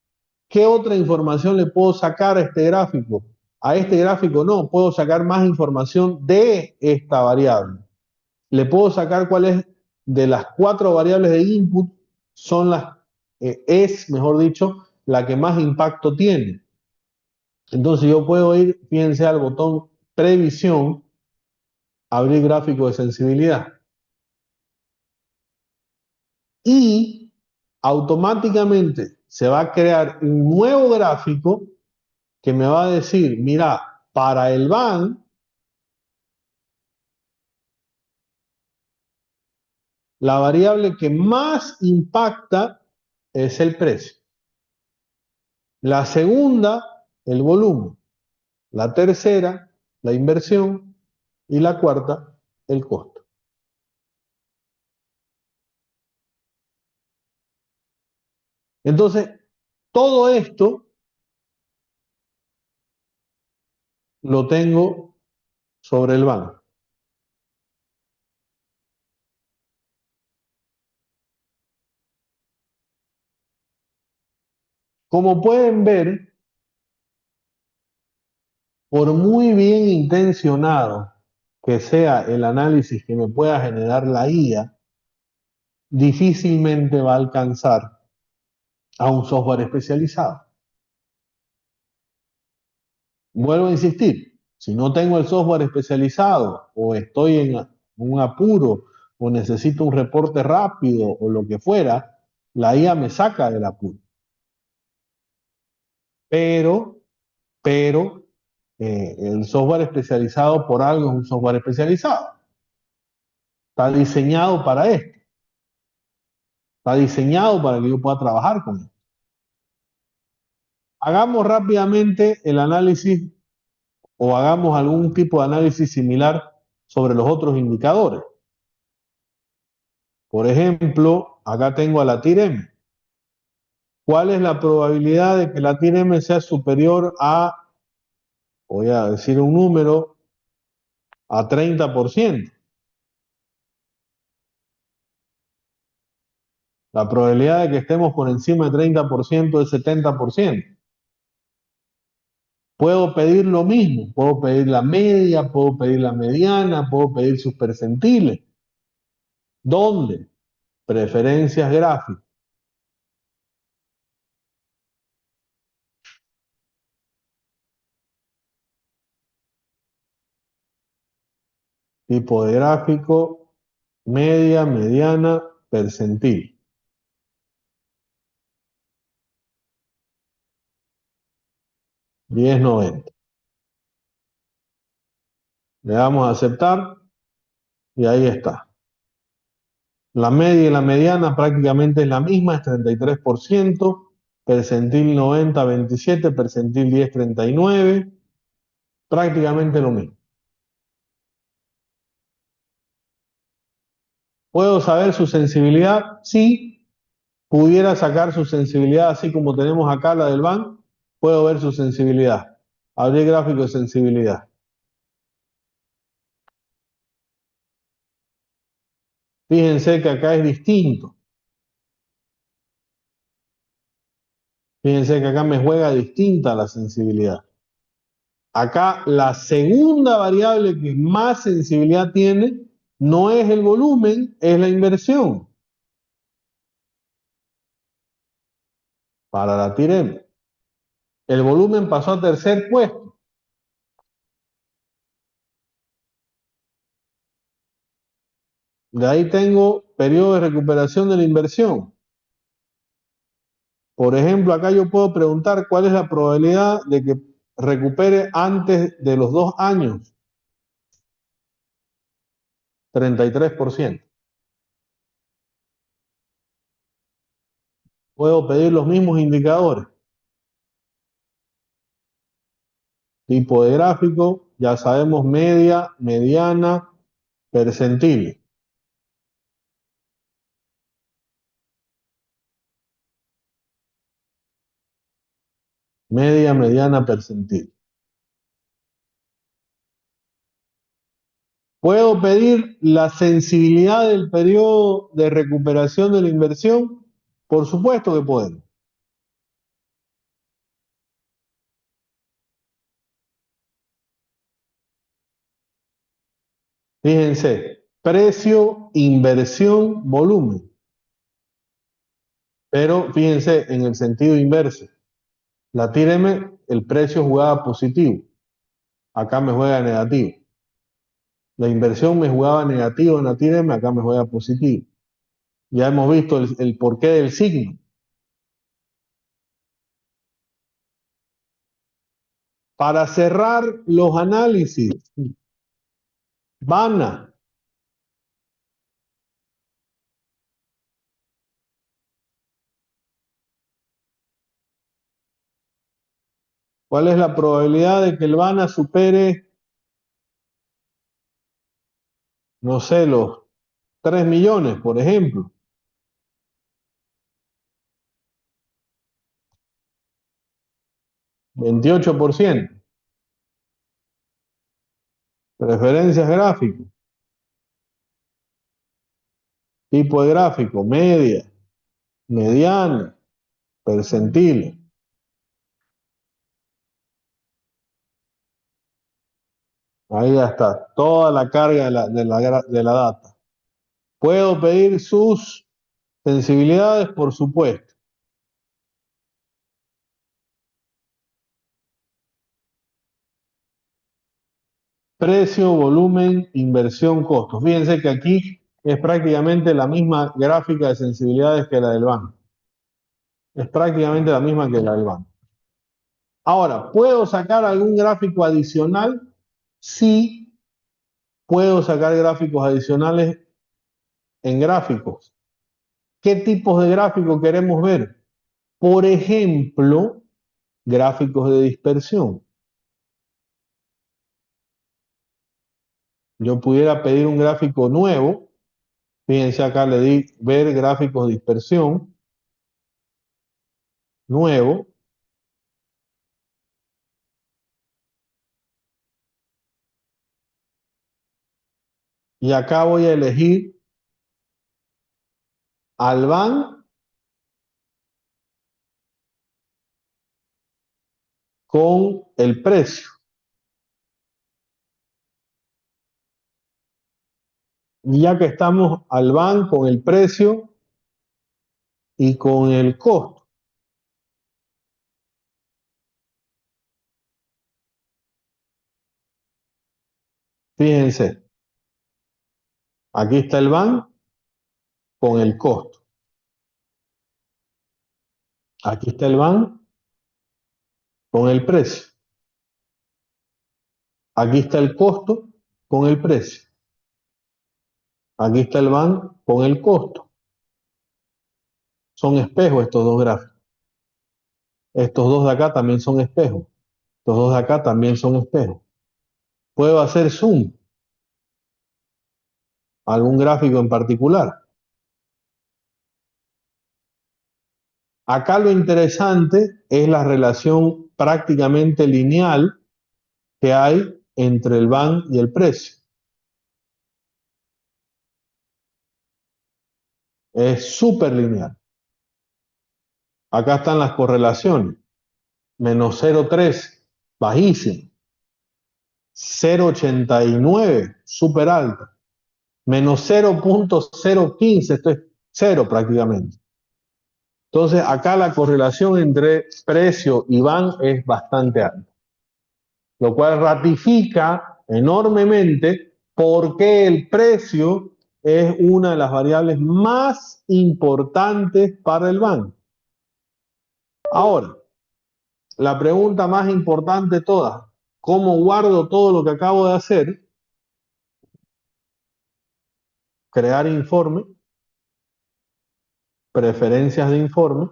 ¿Qué otra información le puedo sacar a este gráfico? A este gráfico no, puedo sacar más información de esta variable. Le puedo sacar cuál es de las 4 variables de input, son las, mejor dicho, la que más impacto tiene. Entonces yo puedo ir, fíjense al botón previsión, abrir gráfico de sensibilidad. Y automáticamente se va a crear un nuevo gráfico que me va a decir, mira, para el BAN, la variable que más impacta es el precio. La segunda, el volumen. La tercera, la inversión. Y la cuarta, el costo. Entonces, todo esto lo tengo sobre el banco. Como pueden ver, por muy bien intencionado que sea el análisis que me pueda generar la IA, difícilmente va a alcanzar a un software especializado. Vuelvo a insistir, si no tengo el software especializado o estoy en un apuro o necesito un reporte rápido o lo que fuera, la IA me saca del apuro. Pero el software especializado por algo es un software especializado. Está diseñado para esto. Está diseñado para que yo pueda trabajar con él. Hagamos rápidamente el análisis o hagamos algún tipo de análisis similar sobre los otros indicadores. Por ejemplo, acá tengo a la TIR-M. ¿Cuál es la probabilidad de que la TIR-M sea superior a, voy a decir un número, a 30%? La probabilidad de que estemos por encima de 30% es 70%. Puedo pedir lo mismo, puedo pedir la media, puedo pedir la mediana, puedo pedir sus percentiles. ¿Dónde? Preferencias gráficas. Tipo de gráfico, media, mediana, percentil. $10.90. Le damos a aceptar y ahí está. La media y la mediana prácticamente es la misma, es 33%, percentil 90, 27, percentil 10, 39, prácticamente lo mismo. ¿Puedo saber su sensibilidad? Sí. Pudiera sacar su sensibilidad así como tenemos acá la del BAN, puedo ver su sensibilidad. Abrir gráfico de sensibilidad. Fíjense que acá es distinto. Fíjense que acá me juega distinta la sensibilidad. Acá la segunda variable que más sensibilidad tiene no es el volumen, es la inversión. Para la TIR-M. El volumen pasó a tercer puesto. De ahí tengo periodo de recuperación de la inversión. Por ejemplo, acá yo puedo preguntar cuál es la probabilidad de que recupere antes de los 2 años. 33%. Puedo pedir los mismos indicadores. Tipo de gráfico, ya sabemos media, mediana, percentil. Media, mediana, percentil. ¿Puedo pedir la sensibilidad del periodo de recuperación de la inversión? Por supuesto que podemos. Fíjense, precio, inversión, volumen. Pero fíjense en el sentido inverso. La TIR-M, el precio jugaba positivo. Acá me juega negativo. La inversión me jugaba negativo en la TIR-M, acá me juega positivo. Ya hemos visto el porqué del signo. Para cerrar los análisis, Vana, ¿Cuál es la probabilidad de que el BANA supere, no sé, los 3 millones, por ejemplo? ¿28%? Preferencias gráficas. Tipo de gráfico, media, mediana, percentile. Ahí ya está, toda la carga de la data. ¿Puedo pedir sus sensibilidades? Por supuesto. Precio, volumen, inversión, costo. Fíjense que aquí es prácticamente la misma gráfica de sensibilidades que la del banco. Es prácticamente la misma que la del banco. Ahora, ¿puedo sacar algún gráfico adicional? Sí, puedo sacar gráficos adicionales en gráficos. ¿Qué tipos de gráficos queremos ver? Por ejemplo, gráficos de dispersión. Yo pudiera pedir un gráfico nuevo. Fíjense acá, le di ver gráficos de dispersión. Nuevo. Y acá voy a elegir Alban con el precio. Y ya que estamos Alban con el precio y con el costo. Fíjense, aquí está el BAN con el costo. Aquí está el BAN con el precio. Aquí está el costo con el precio. Aquí está el BAN con el costo. Son espejos estos dos gráficos. Estos dos de acá también son espejos. Estos dos de acá también son espejos. Puedo hacer zoom a algún gráfico en particular. Acá lo interesante es la relación prácticamente lineal que hay entre el BAN y el precio. Es súper lineal. Acá están las correlaciones. Menos 0,3, bajísimo. 0,89, súper alta. Menos 0,015, esto es cero prácticamente. Entonces, acá la correlación entre precio y BAN es bastante alta, lo cual ratifica enormemente por qué el precio es una de las variables más importantes para el BAN. Ahora, la pregunta más importante de todas, ¿cómo guardo todo lo que acabo de hacer? Crear informe, preferencias de informe.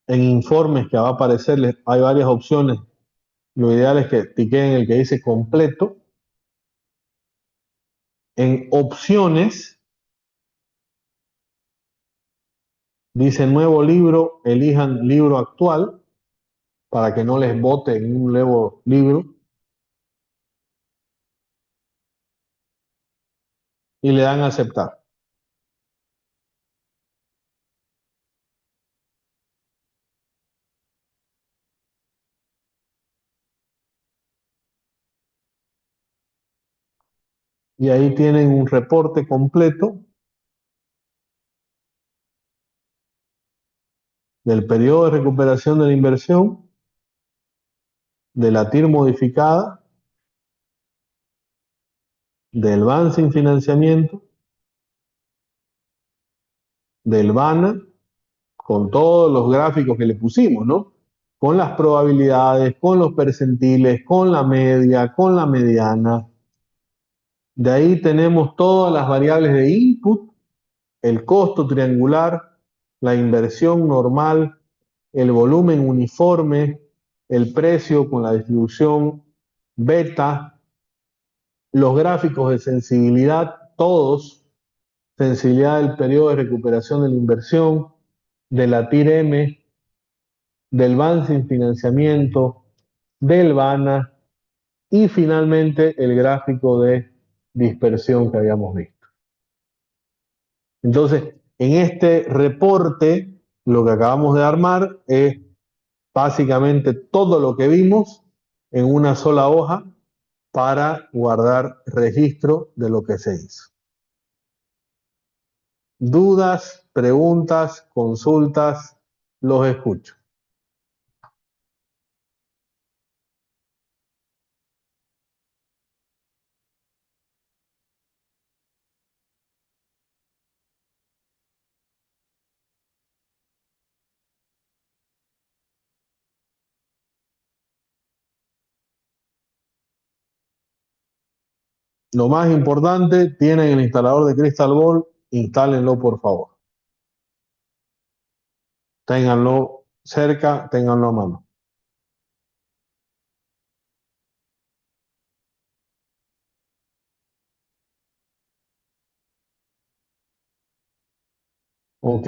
En informes que va a aparecerles hay varias opciones. Lo ideal es que tiquen el que dice completo. En opciones dice nuevo libro, elijan libro actual para que no les bote en un nuevo libro. Y le dan a aceptar. Y ahí tienen un reporte completo del periodo de recuperación de la inversión, de la TIR modificada, del BAN sin financiamiento, del BANA, con todos los gráficos que le pusimos, ¿no? Con las probabilidades, con los percentiles, con la media, con la mediana. De ahí tenemos todas las variables de input, el costo triangular, la inversión normal, el volumen uniforme, el precio con la distribución beta, los gráficos de sensibilidad, todos, sensibilidad del periodo de recuperación de la inversión, de la TIR-M, del BAN sin financiamiento, del BANA y finalmente el gráfico de dispersión que habíamos visto. Entonces, en este reporte, lo que acabamos de armar es básicamente todo lo que vimos en una sola hoja para guardar registro de lo que se hizo. Dudas, preguntas, consultas, los escucho. Lo más importante, tienen el instalador de Crystal Ball, instálenlo por favor. Ténganlo cerca, ténganlo a mano. Ok.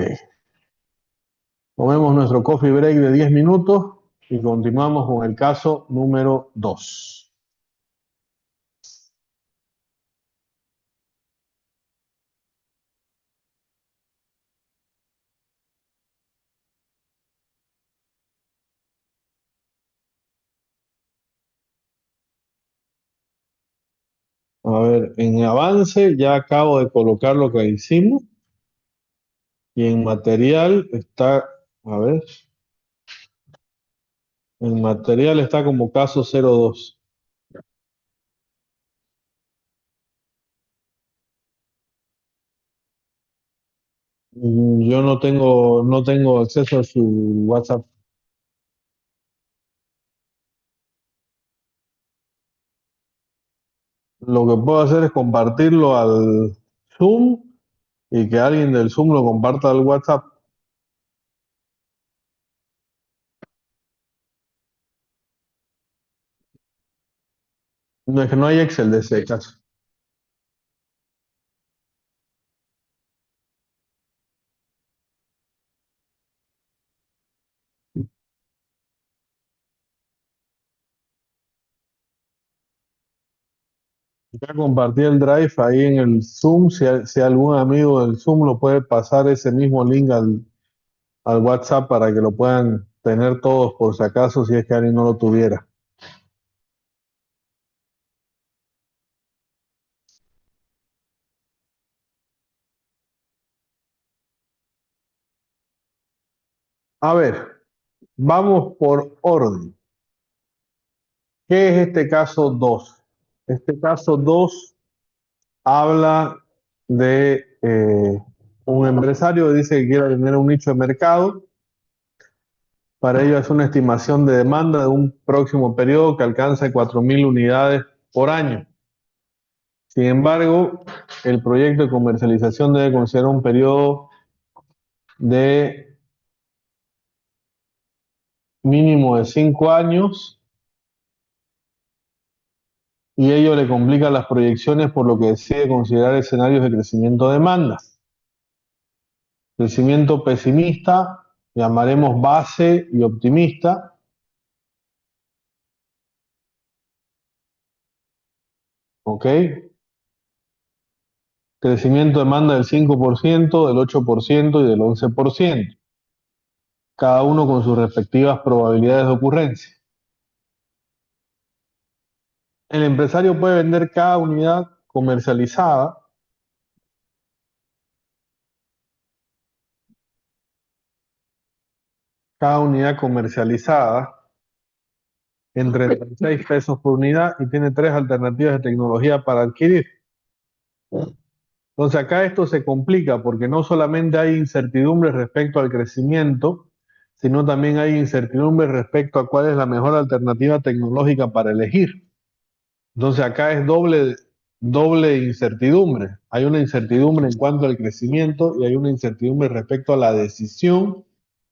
Tomemos nuestro coffee break de 10 minutos y continuamos con el caso número 2. A ver, en avance ya acabo de colocar lo que hicimos y en material está, a ver, en material está como caso 02. Yo no tengo acceso a su WhatsApp. Lo que puedo hacer es compartirlo al Zoom y que alguien del Zoom lo comparta al WhatsApp. No es que no hay Excel de ese caso. Ya compartí el Drive ahí en el Zoom. Si algún amigo del Zoom lo puede pasar ese mismo link al WhatsApp para que lo puedan tener todos por si acaso, si es que alguien no lo tuviera. A ver, vamos por orden. ¿Qué es este caso 2? Este caso 2 habla de un empresario que dice que quiere tener un nicho de mercado. Para ello es una estimación de demanda de un próximo periodo que alcanza 4.000 unidades por año. Sin embargo, el proyecto de comercialización debe considerar un periodo de mínimo de 5 años y ello le complica las proyecciones, por lo que decide considerar escenarios de crecimiento de demanda. Crecimiento pesimista, llamaremos base y optimista. ¿Ok? Crecimiento de demanda del 5%, del 8% y del 11%. Cada uno con sus respectivas probabilidades de ocurrencia. El empresario puede vender cada unidad comercializada en 36 pesos por unidad y tiene 3 alternativas de tecnología para adquirir. Entonces acá esto se complica porque no solamente hay incertidumbre respecto al crecimiento, sino también hay incertidumbre respecto a cuál es la mejor alternativa tecnológica para elegir. Entonces acá es doble incertidumbre. Hay una incertidumbre en cuanto al crecimiento y hay una incertidumbre respecto a la decisión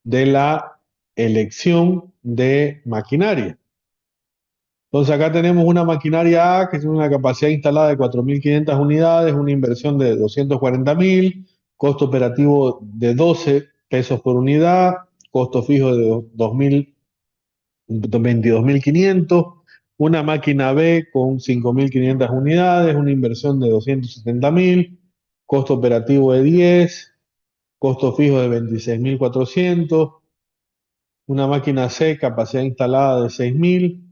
de la elección de maquinaria. Entonces acá tenemos una maquinaria A que tiene una capacidad instalada de 4.500 unidades, una inversión de 240.000, costo operativo de 12 pesos por unidad, costo fijo de 22.500, una máquina B con 5.500 unidades, una inversión de 270.000, costo operativo de 10, costo fijo de 26.400, una máquina C, capacidad instalada de 6.000,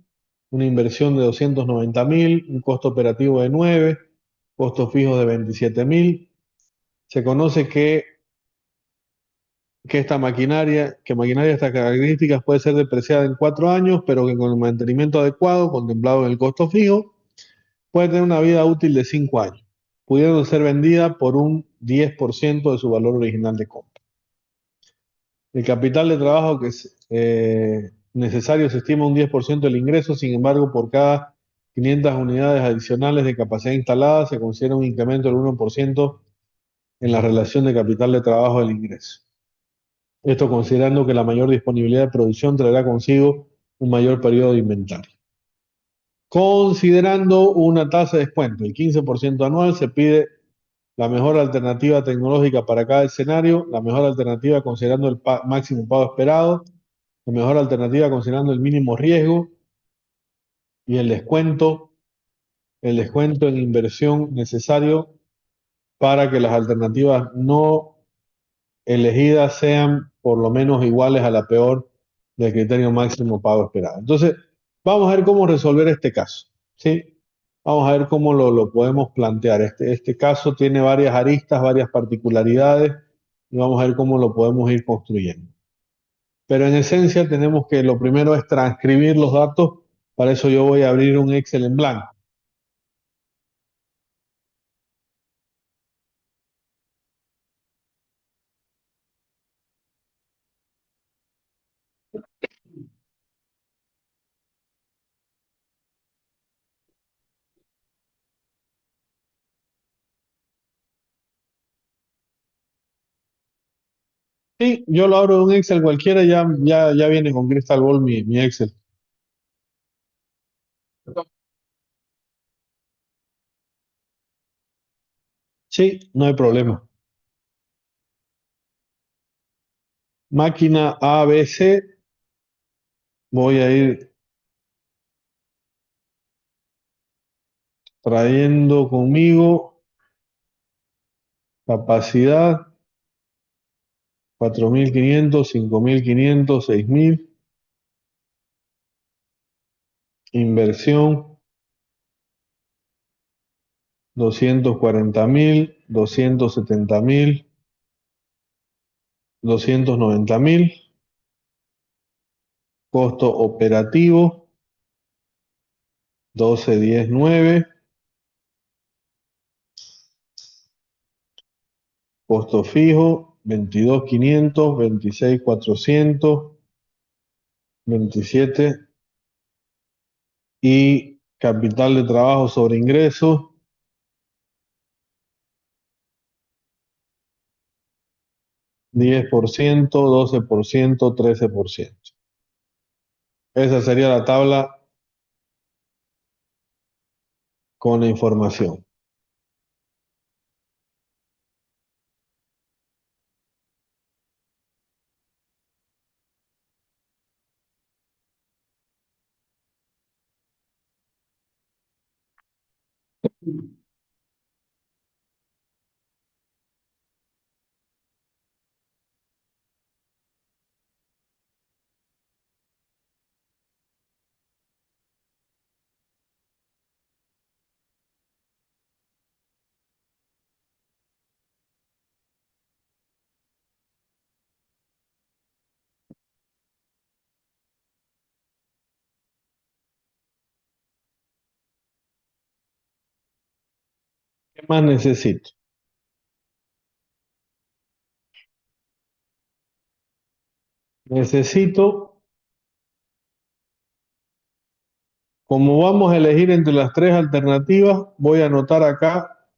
una inversión de 290.000, un costo operativo de 9, costo fijo de 27.000. Se conoce que maquinaria de estas características puede ser depreciada en 4 años, pero que con el mantenimiento adecuado, contemplado en el costo fijo, puede tener una vida útil de 5 años, pudiendo ser vendida por un 10% de su valor original de compra. El capital de trabajo que es necesario se estima un 10% del ingreso, sin embargo, por cada 500 unidades adicionales de capacidad instalada se considera un incremento del 1% en la relación de capital de trabajo del ingreso. Esto considerando que la mayor disponibilidad de producción traerá consigo un mayor periodo de inventario. Considerando una tasa de descuento, el 15% anual, se pide la mejor alternativa tecnológica para cada escenario, la mejor alternativa considerando el máximo pago esperado, la mejor alternativa considerando el mínimo riesgo y el descuento en inversión necesario para que las alternativas no elegidas sean por lo menos iguales a la peor del criterio máximo pago esperado. Entonces, vamos a ver cómo resolver este caso, ¿sí? Vamos a ver cómo lo podemos plantear. Este caso tiene varias aristas, varias particularidades, y vamos a ver cómo lo podemos ir construyendo. Pero en esencia tenemos que lo primero es transcribir los datos. Para eso yo voy a abrir un Excel en blanco. Sí, yo lo abro de un Excel cualquiera, ya viene con Crystal Ball mi Excel. Sí, no hay problema. Máquina ABC, voy a ir trayendo conmigo capacidad 4.500, 5.500, 6.000, inversión 240.000, 270.000, 290.000, costo operativo 12, 10, 9, costo fijo 22.500, 26.400, 27 y capital de trabajo sobre ingresos 10%, 12%, 13%. Esa sería la tabla con la información. ¿Qué más necesito? Necesito Como vamos a elegir entre las tres alternativas, voy a anotar acá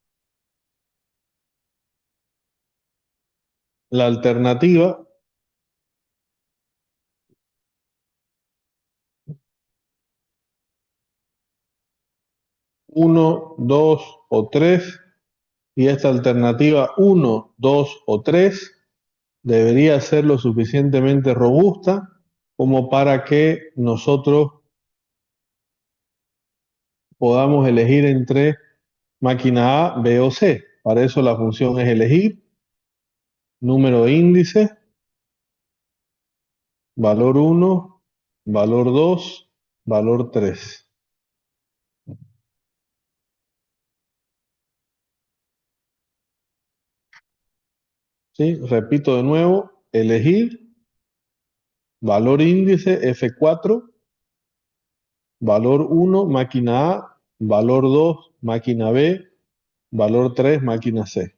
la alternativa. Uno, 2 o 3. Y esta alternativa 1, 2 o 3 debería ser lo suficientemente robusta como para que nosotros podamos elegir entre máquina A, B o C. Para eso la función es elegir, número de índice, valor 1, valor 2, valor 3. ¿Sí? Repito de nuevo, elegir, valor índice F4, valor 1, máquina A, valor 2, máquina B, valor 3, máquina C.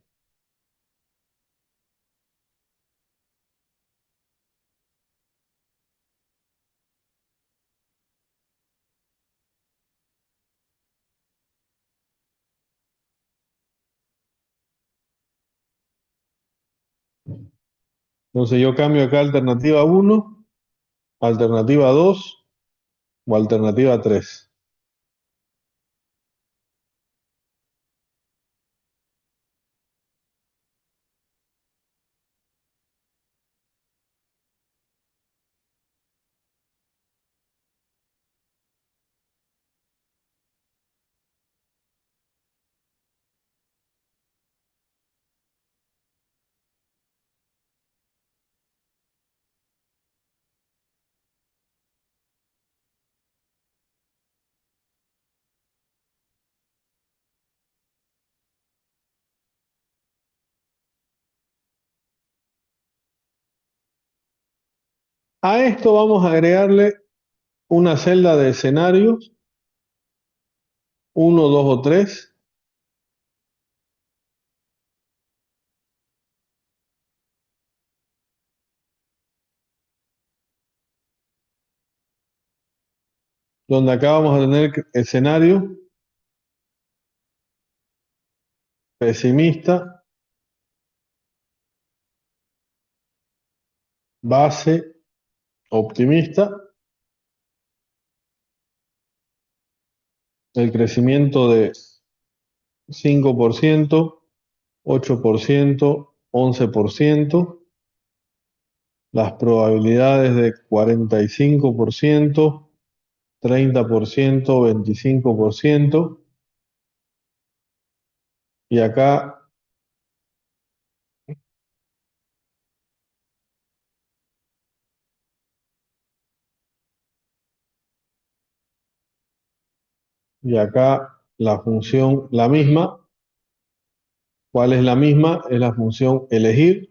Entonces yo cambio acá alternativa 1, alternativa 2 o alternativa 3. A esto vamos a agregarle una celda de escenarios, 1, 2 o 3, donde acá vamos a tener escenario pesimista, base, optimista, el crecimiento de 5%, 8%, 11%, las probabilidades de 45%, 30%, 25%, y acá la función la misma. ¿Cuál es la misma? Es la función elegir.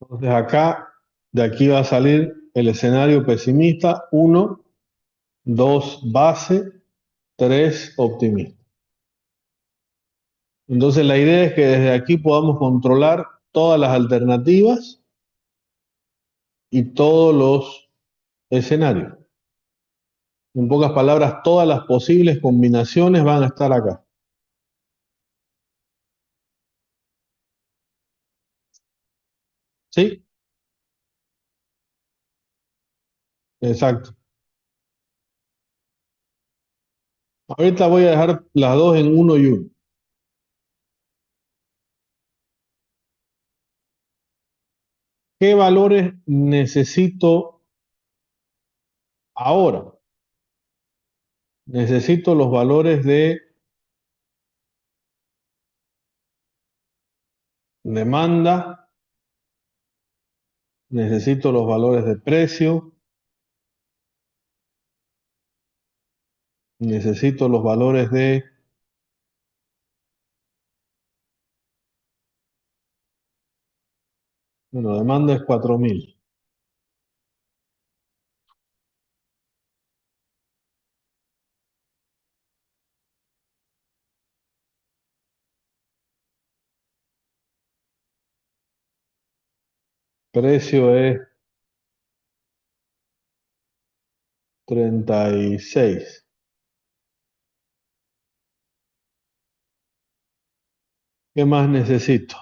Entonces acá, de aquí va a salir el escenario pesimista, 1, 2 base, 3 optimista. Entonces la idea es que desde aquí podamos controlar todas las alternativas y todos los escenarios. En pocas palabras, todas las posibles combinaciones van a estar acá. ¿Sí? Exacto. Ahorita voy a dejar las dos en 1 y 1. ¿Qué valores necesito ahora? Necesito los valores de demanda, necesito los valores de precio, necesito los valores de Bueno, demanda es 4.000. Precio es 36. ¿Qué más necesito?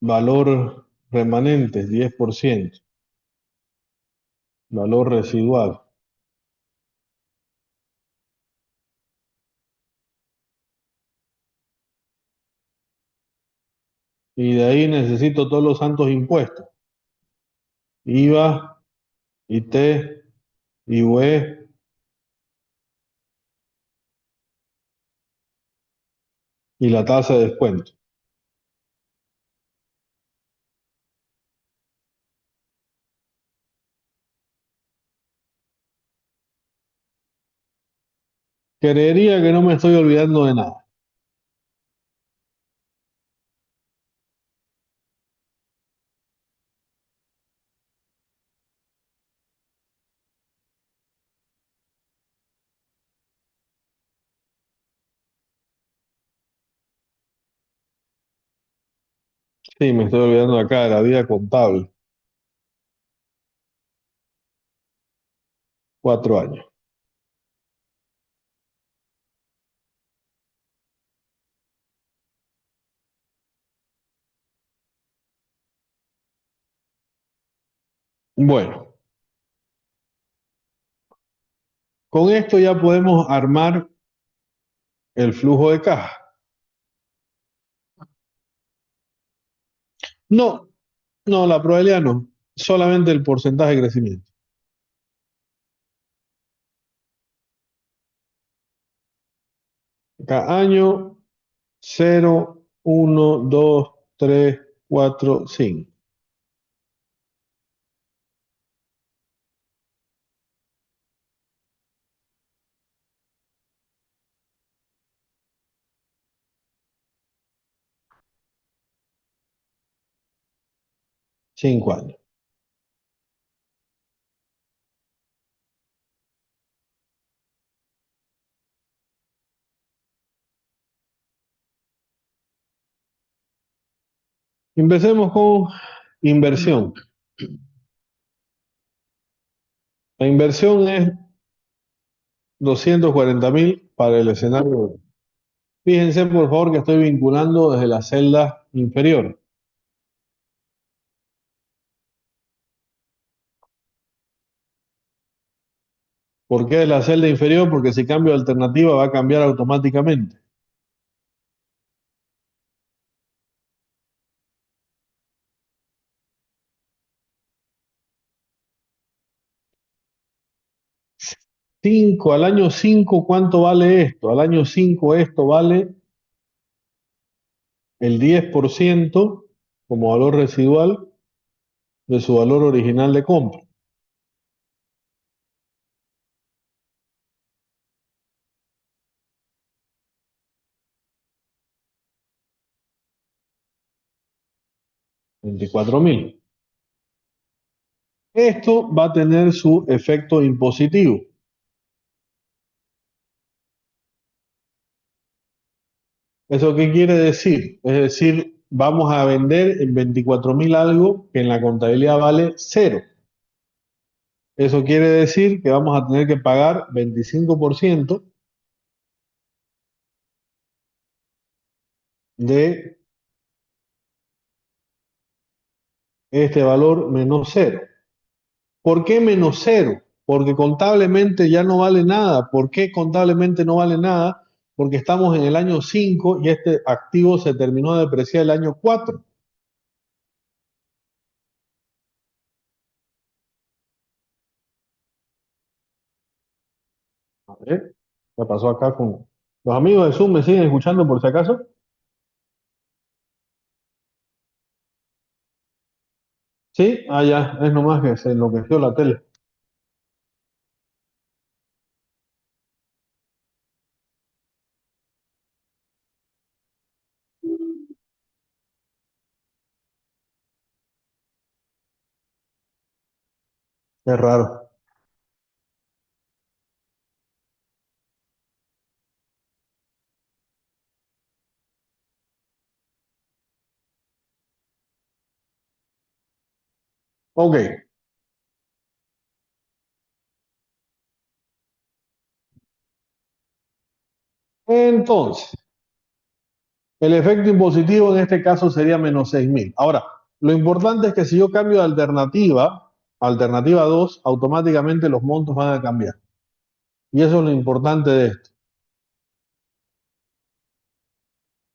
Valor remanente, 10%. Valor residual. Y de ahí necesito todos los santos impuestos. IVA, IT, IUE y la tasa de descuento. Creería que no me estoy olvidando de nada. Sí, me estoy olvidando acá de la vida contable. 4 años. Bueno, con esto ya podemos armar el flujo de caja. No, no, la probabilidad no. Solamente el porcentaje de crecimiento. Cada año 0, 1, 2, 3, 4, 5. 5 años. Empecemos con inversión. La inversión es 240.000 para el escenario. Fíjense, por favor, que estoy vinculando desde la celda inferior. ¿Por qué la celda inferior? Porque si cambio de alternativa va a cambiar automáticamente. Al año 5, ¿cuánto vale esto? Al año 5 esto vale el 10% como valor residual de su valor original de compra. $24.000. Esto va a tener su efecto impositivo. ¿Eso qué quiere decir? Es decir, vamos a vender en 24.000 algo que en la contabilidad vale 0. Eso quiere decir que vamos a tener que pagar 25% de este valor menos 0. ¿Por qué menos 0? Porque contablemente ya no vale nada. ¿Por qué contablemente no vale nada? Porque estamos en el año 5 y este activo se terminó de depreciar el año 4. A ver, ¿qué pasó acá con los amigos de Zoom? ¿Me siguen escuchando por si acaso? Sí, ya, es nomás que se enloqueció la tele. Es raro. Ok. Entonces, el efecto impositivo en este caso sería menos 6.000. Ahora, lo importante es que si yo cambio de alternativa 2, automáticamente los montos van a cambiar. Y eso es lo importante de esto.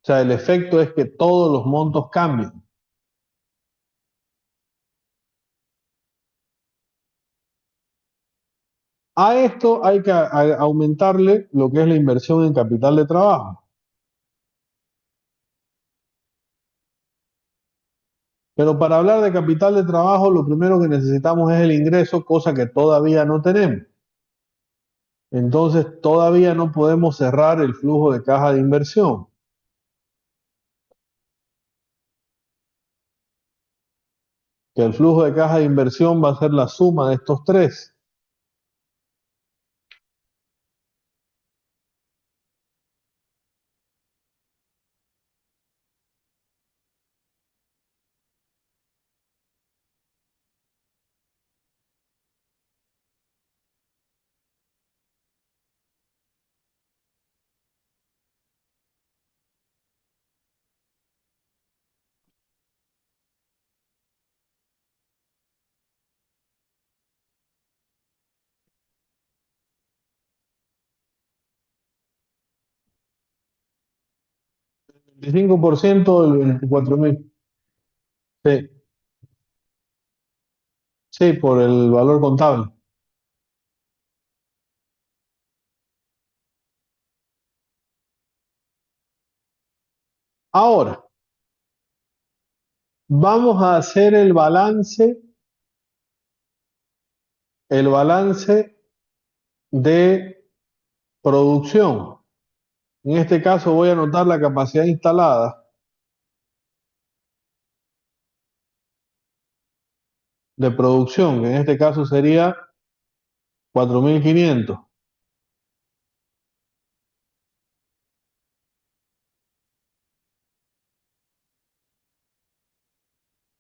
O sea, el efecto es que todos los montos cambien. A esto hay que aumentarle lo que es la inversión en capital de trabajo. Pero para hablar de capital de trabajo, lo primero que necesitamos es el ingreso, cosa que todavía no tenemos. Entonces, todavía no podemos cerrar el flujo de caja de inversión. Que el flujo de caja de inversión va a ser la suma de estos tres. El 25% del 24.000. Sí, sí, por el valor contable. Ahora, vamos a hacer el balance de producción. En este caso voy a anotar la capacidad instalada de producción, que en este caso sería 4.500.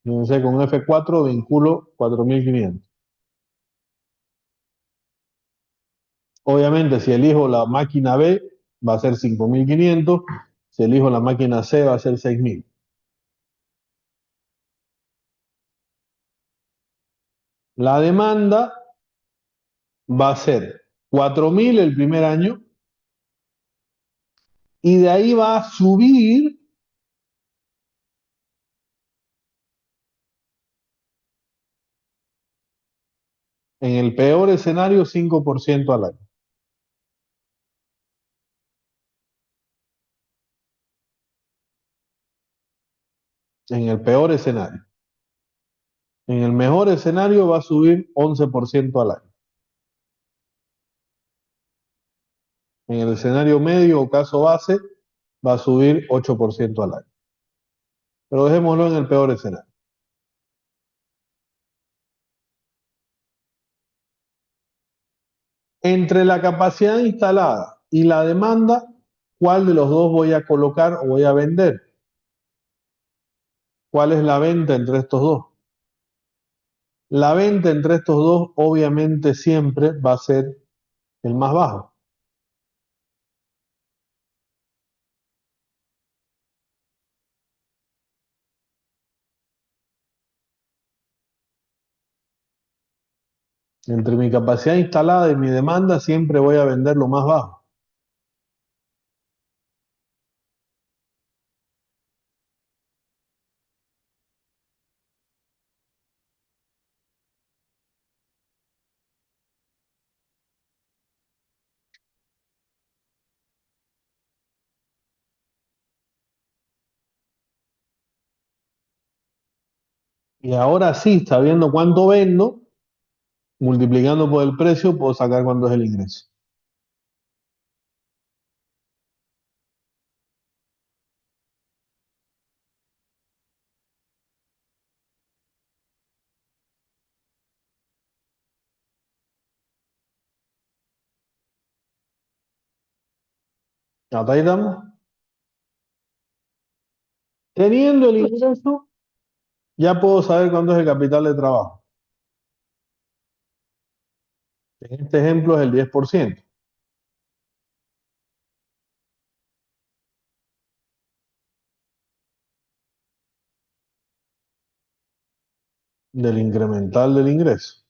Entonces con F4 vinculo 4.500. Obviamente, si elijo la máquina B, va a ser 5.500. Si elijo la máquina C, va a ser 6.000. La demanda va a ser 4.000 el primer año y de ahí va a subir en el peor escenario 5% al año. En el peor escenario. En el mejor escenario va a subir 11% al año. En el escenario medio o caso base va a subir 8% al año. Pero dejémoslo en el peor escenario. Entre la capacidad instalada y la demanda, ¿cuál de los dos voy a colocar o voy a vender? ¿Cuál es la venta entre estos dos? La venta entre estos dos obviamente siempre va a ser el más bajo. Entre mi capacidad instalada y mi demanda siempre voy a vender lo más bajo. Y ahora sí, sabiendo cuánto vendo, multiplicando por el precio, puedo sacar cuánto es el ingreso. Hasta ahí estamos. Teniendo el ingreso, ya puedo saber cuánto es el capital de trabajo. En este ejemplo es el 10% del incremental del ingreso.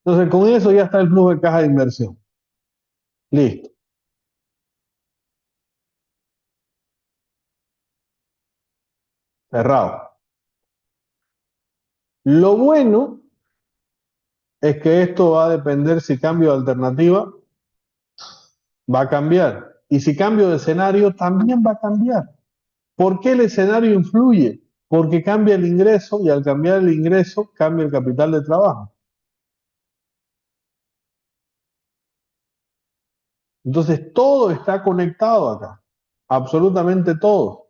Entonces, con eso ya está el flujo de caja de inversión. Listo. Cerrado. Lo bueno es que esto va a depender si cambio de alternativa, va a cambiar. Y si cambio de escenario, también va a cambiar. ¿Por qué el escenario influye? Porque cambia el ingreso y al cambiar el ingreso, cambia el capital de trabajo. Entonces, todo está conectado acá. Absolutamente todo.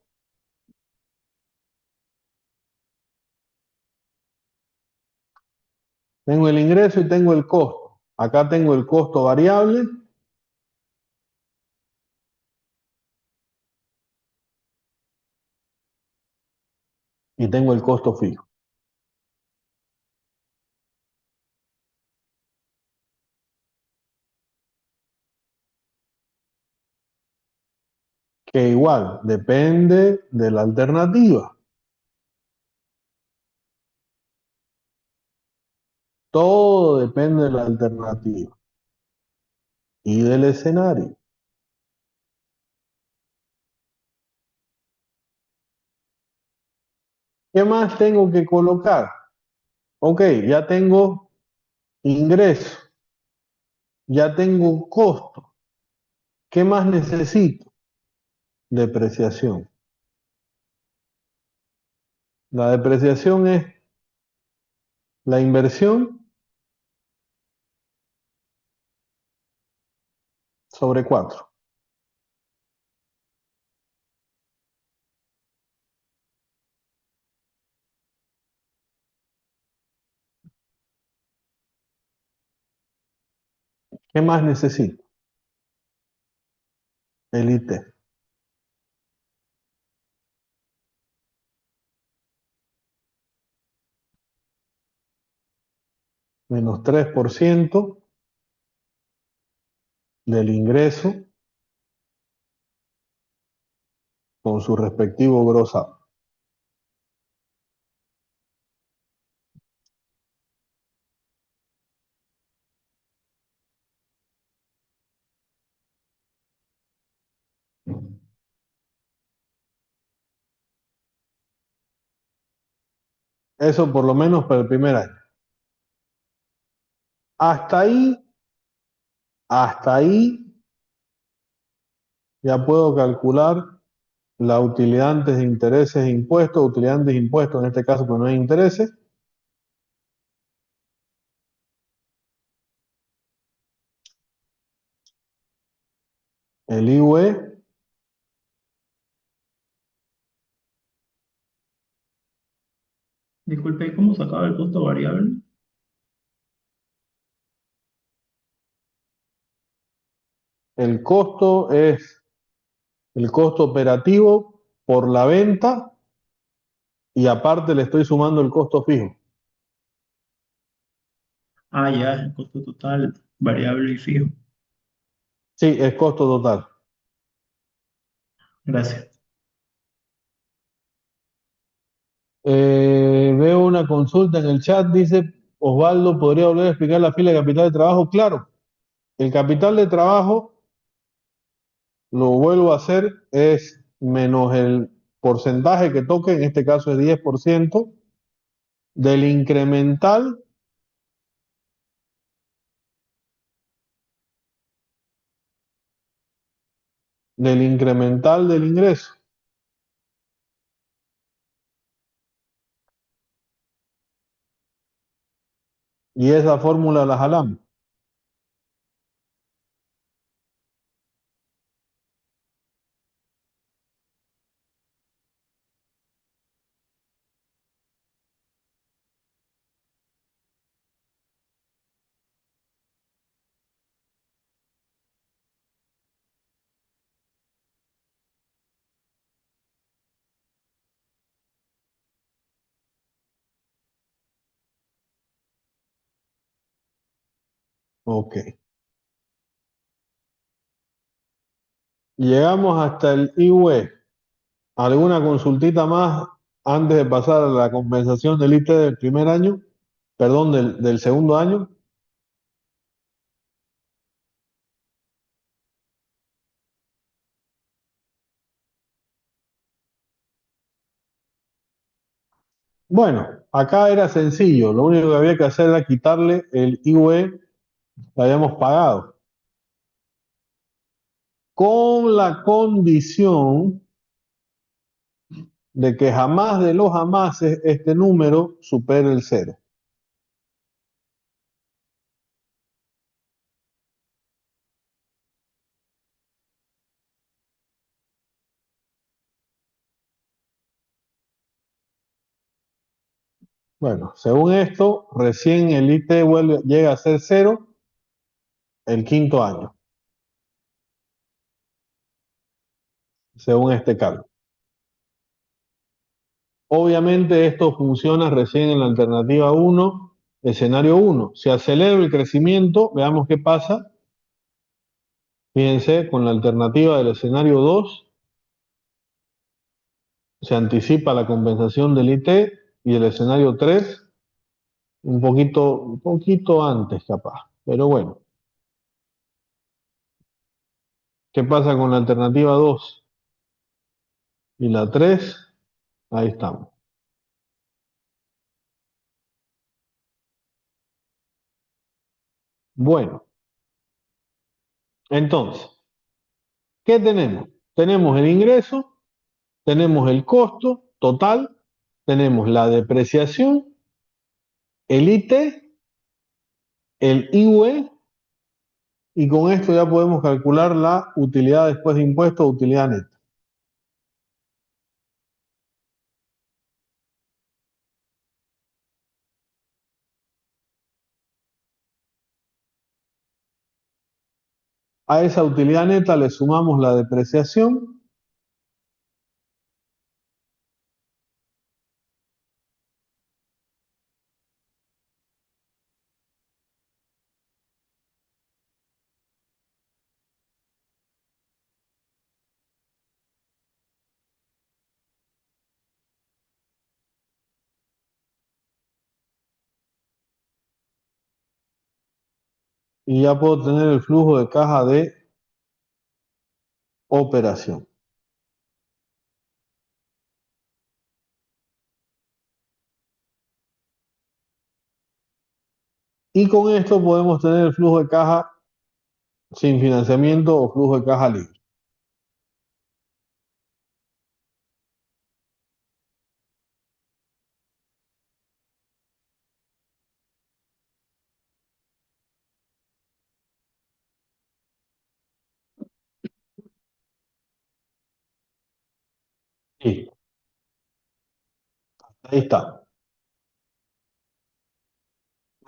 Tengo el ingreso y tengo el costo. Acá tengo el costo variable y tengo el costo fijo. Que igual depende de la alternativa. Todo depende de la alternativa y del escenario. ¿Qué más tengo que colocar? Ok, ya tengo ingreso, ya tengo costo. ¿Qué más necesito? Depreciación. La depreciación es la inversión sobre 4. ¿Qué más necesito? El IT. Menos 3% del ingreso con su respectivo gross up. Eso por lo menos para el primer año. Hasta ahí ya puedo calcular la utilidad antes de intereses e impuestos, utilidad antes de impuestos, en este caso pues no hay intereses. El IUE, Disculpe, ¿cómo sacaba el costo variable? el costo es el costo operativo por la venta y aparte le estoy sumando el costo fijo. Ah, ya, el costo total, variable y fijo. Sí, es costo total. Gracias. Veo una consulta en el chat, dice Osvaldo, ¿podría volver a explicar la fila de capital de trabajo? Claro, el capital de trabajo, lo vuelvo a hacer, es menos el porcentaje que toque, en este caso es 10%, del incremental del ingreso. Y esa fórmula la jalamos. Ok. Llegamos hasta el IUE. ¿Alguna consultita más antes de pasar a la compensación del IT del primer año? Perdón, del segundo año. Bueno, acá era sencillo. Lo único que había que hacer era quitarle el IUE que habíamos pagado. Con la condición de que jamás de los jamases este número supere el cero. Bueno, según esto, recién el IT llega a ser cero el quinto año, según este cálculo. Obviamente esto funciona recién en la alternativa 1, escenario 1. Si acelero el crecimiento, veamos qué pasa. Fíjense, con la alternativa del escenario 2, se anticipa la compensación del IT y el escenario 3 un poquito antes capaz. Pero bueno, ¿qué pasa con la alternativa 2 y la 3? Ahí estamos. Bueno, entonces, ¿qué tenemos? Tenemos el ingreso, tenemos el costo total, tenemos la depreciación, el IT, el IUE, y con esto ya podemos calcular la utilidad después de impuestos, utilidad neta. A esa utilidad neta le sumamos la depreciación y ya puedo tener el flujo de caja de operación. Y con esto podemos tener el flujo de caja sin financiamiento o flujo de caja libre. Y ahí está.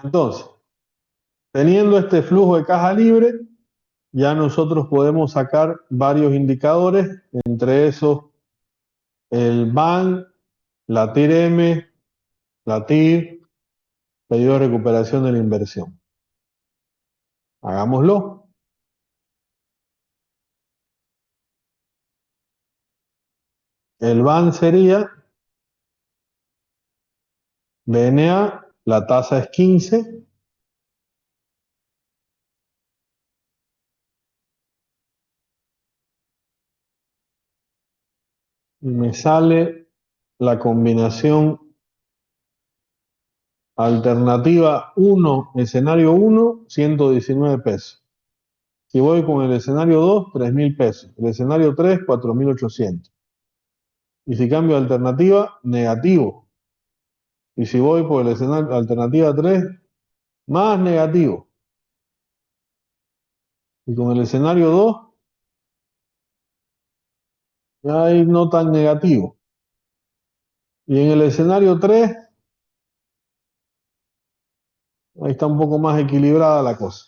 Entonces, teniendo este flujo de caja libre, ya nosotros podemos sacar varios indicadores, entre esos el BAN, la TIR-M, la TIR, Periodo de recuperación de la inversión. Hagámoslo. El BAN sería BNA, la tasa es 15. Y me sale la combinación alternativa 1, escenario 1, 119 pesos. Si voy con el escenario 2, 3.000 pesos. El escenario 3, 4.800. Y si cambio de alternativa, negativo. Y si voy por el escenario alternativa 3, más negativo. Y con el escenario 2, ya ahí no tan negativo. Y en el escenario 3, ahí está un poco más equilibrada la cosa.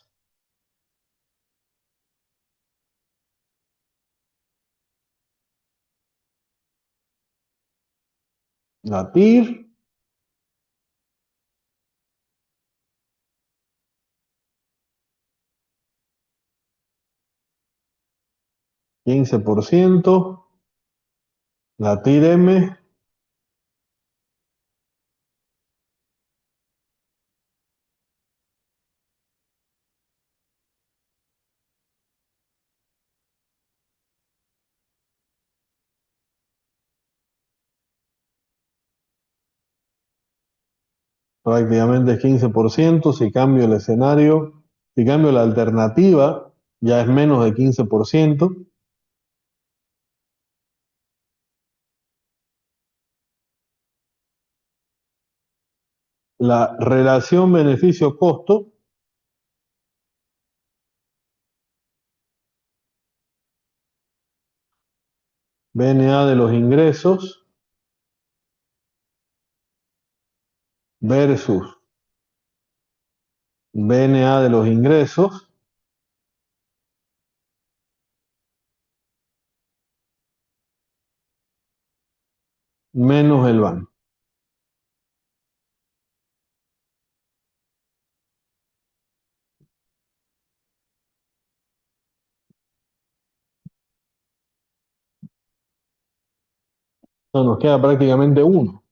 La TIR, 15%. La TIR-M, prácticamente es 15%. Si cambio el escenario, si cambio la alternativa, ya es menos de 15%. La relación beneficio-costo, BNA de los ingresos versus BNA de los ingresos menos el BAN. No, nos queda prácticamente 1.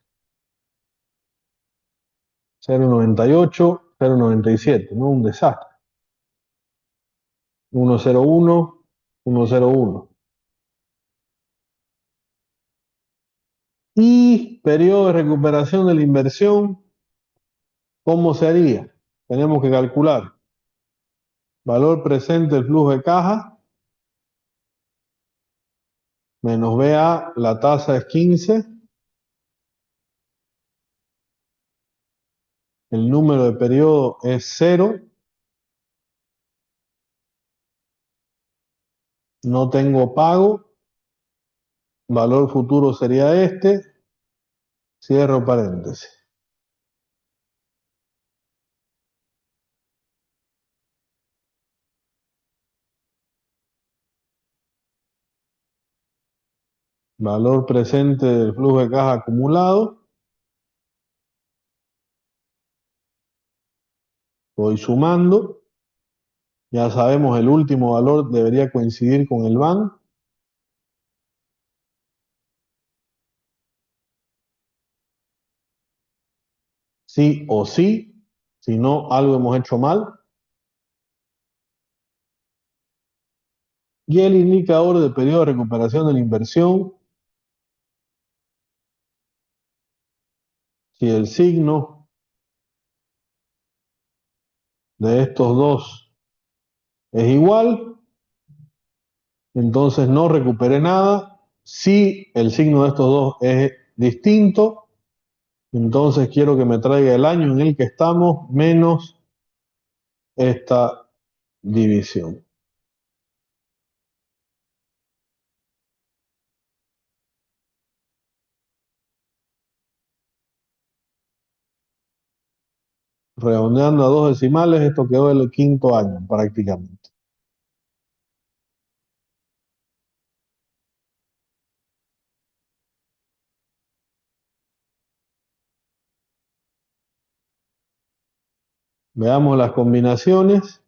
0,98, 0,97, ¿no? Un desastre. 1,01, 1,01. Y periodo de recuperación de la inversión, ¿cómo se haría? Tenemos que calcular valor presente del flujo de caja menos BA, la tasa es 15, el número de periodo es 0, no tengo pago, valor futuro sería este, cierro paréntesis. Valor presente del flujo de caja acumulado. Voy sumando. Ya sabemos, el último valor debería coincidir con el BAN. Sí o sí. Si no, algo hemos hecho mal. Y el indicador de periodo de recuperación de la inversión. Si el signo de estos dos es igual, entonces no recuperé nada. Si el signo de estos dos es distinto, entonces quiero que me traiga el año en el que estamos menos esta división. Redondeando a 2 decimales, esto quedó el quinto año prácticamente. Veamos las combinaciones.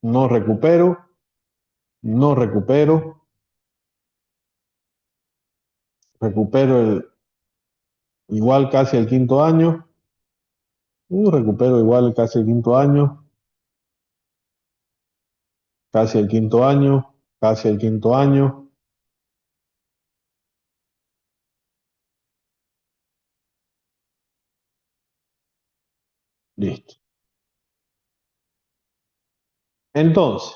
No recupero. No recupero. Recupero igual casi el quinto año. Recupero igual casi el quinto año. Casi el quinto año. Casi el quinto año. Listo. Entonces,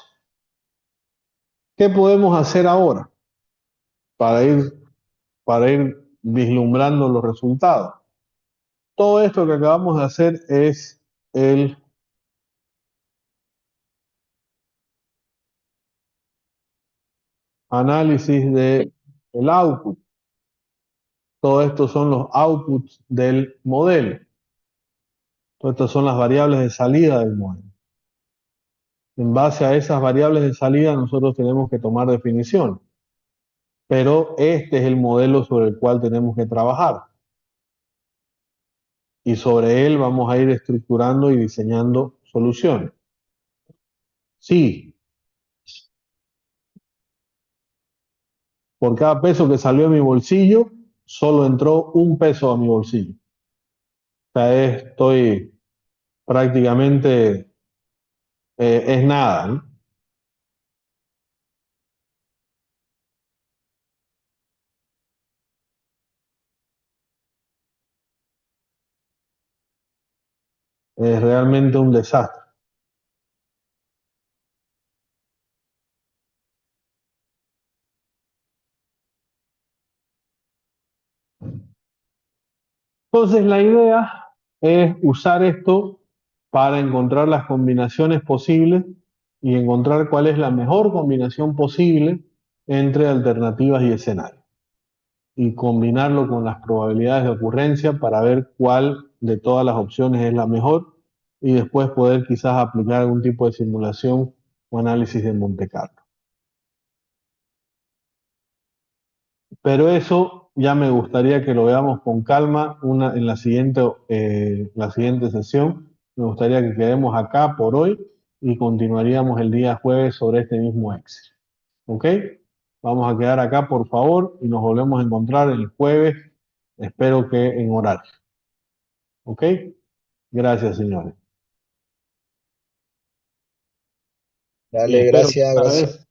¿qué podemos hacer ahora para ir vislumbrando los resultados? Todo esto que acabamos de hacer es el análisis del output. Todo esto son los outputs del modelo. Todo esto son las variables de salida del modelo. En base a esas variables de salida nosotros tenemos que tomar definición. Pero este es el modelo sobre el cual tenemos que trabajar. Y sobre él vamos a ir estructurando y diseñando soluciones. Sí, por cada peso que salió de mi bolsillo, solo entró un peso a mi bolsillo. O sea, estoy prácticamente, es nada, ¿no? Es realmente un desastre. Entonces la idea es usar esto para encontrar las combinaciones posibles y encontrar cuál es la mejor combinación posible entre alternativas y escenarios. Y combinarlo con las probabilidades de ocurrencia para ver cuál de todas las opciones es la mejor y después poder quizás aplicar algún tipo de simulación o análisis de Monte Carlo. Pero eso ya me gustaría que lo veamos con calma en la siguiente sesión. Me gustaría que quedemos acá por hoy y continuaríamos el día jueves sobre este mismo Excel. ¿Ok? Vamos a quedar acá, por favor, y nos volvemos a encontrar el jueves, espero que en horario. ¿Ok? Gracias, señores. Y Dale, espero que gracias, esta gracias.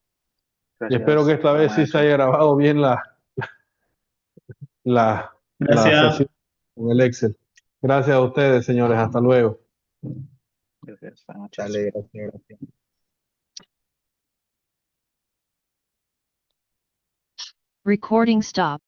vez, y espero que esta vez sí se haya grabado bien la Gracias. sesión con el Excel. Gracias a ustedes, señores. Hasta luego. Dale, gracias. Recording stop.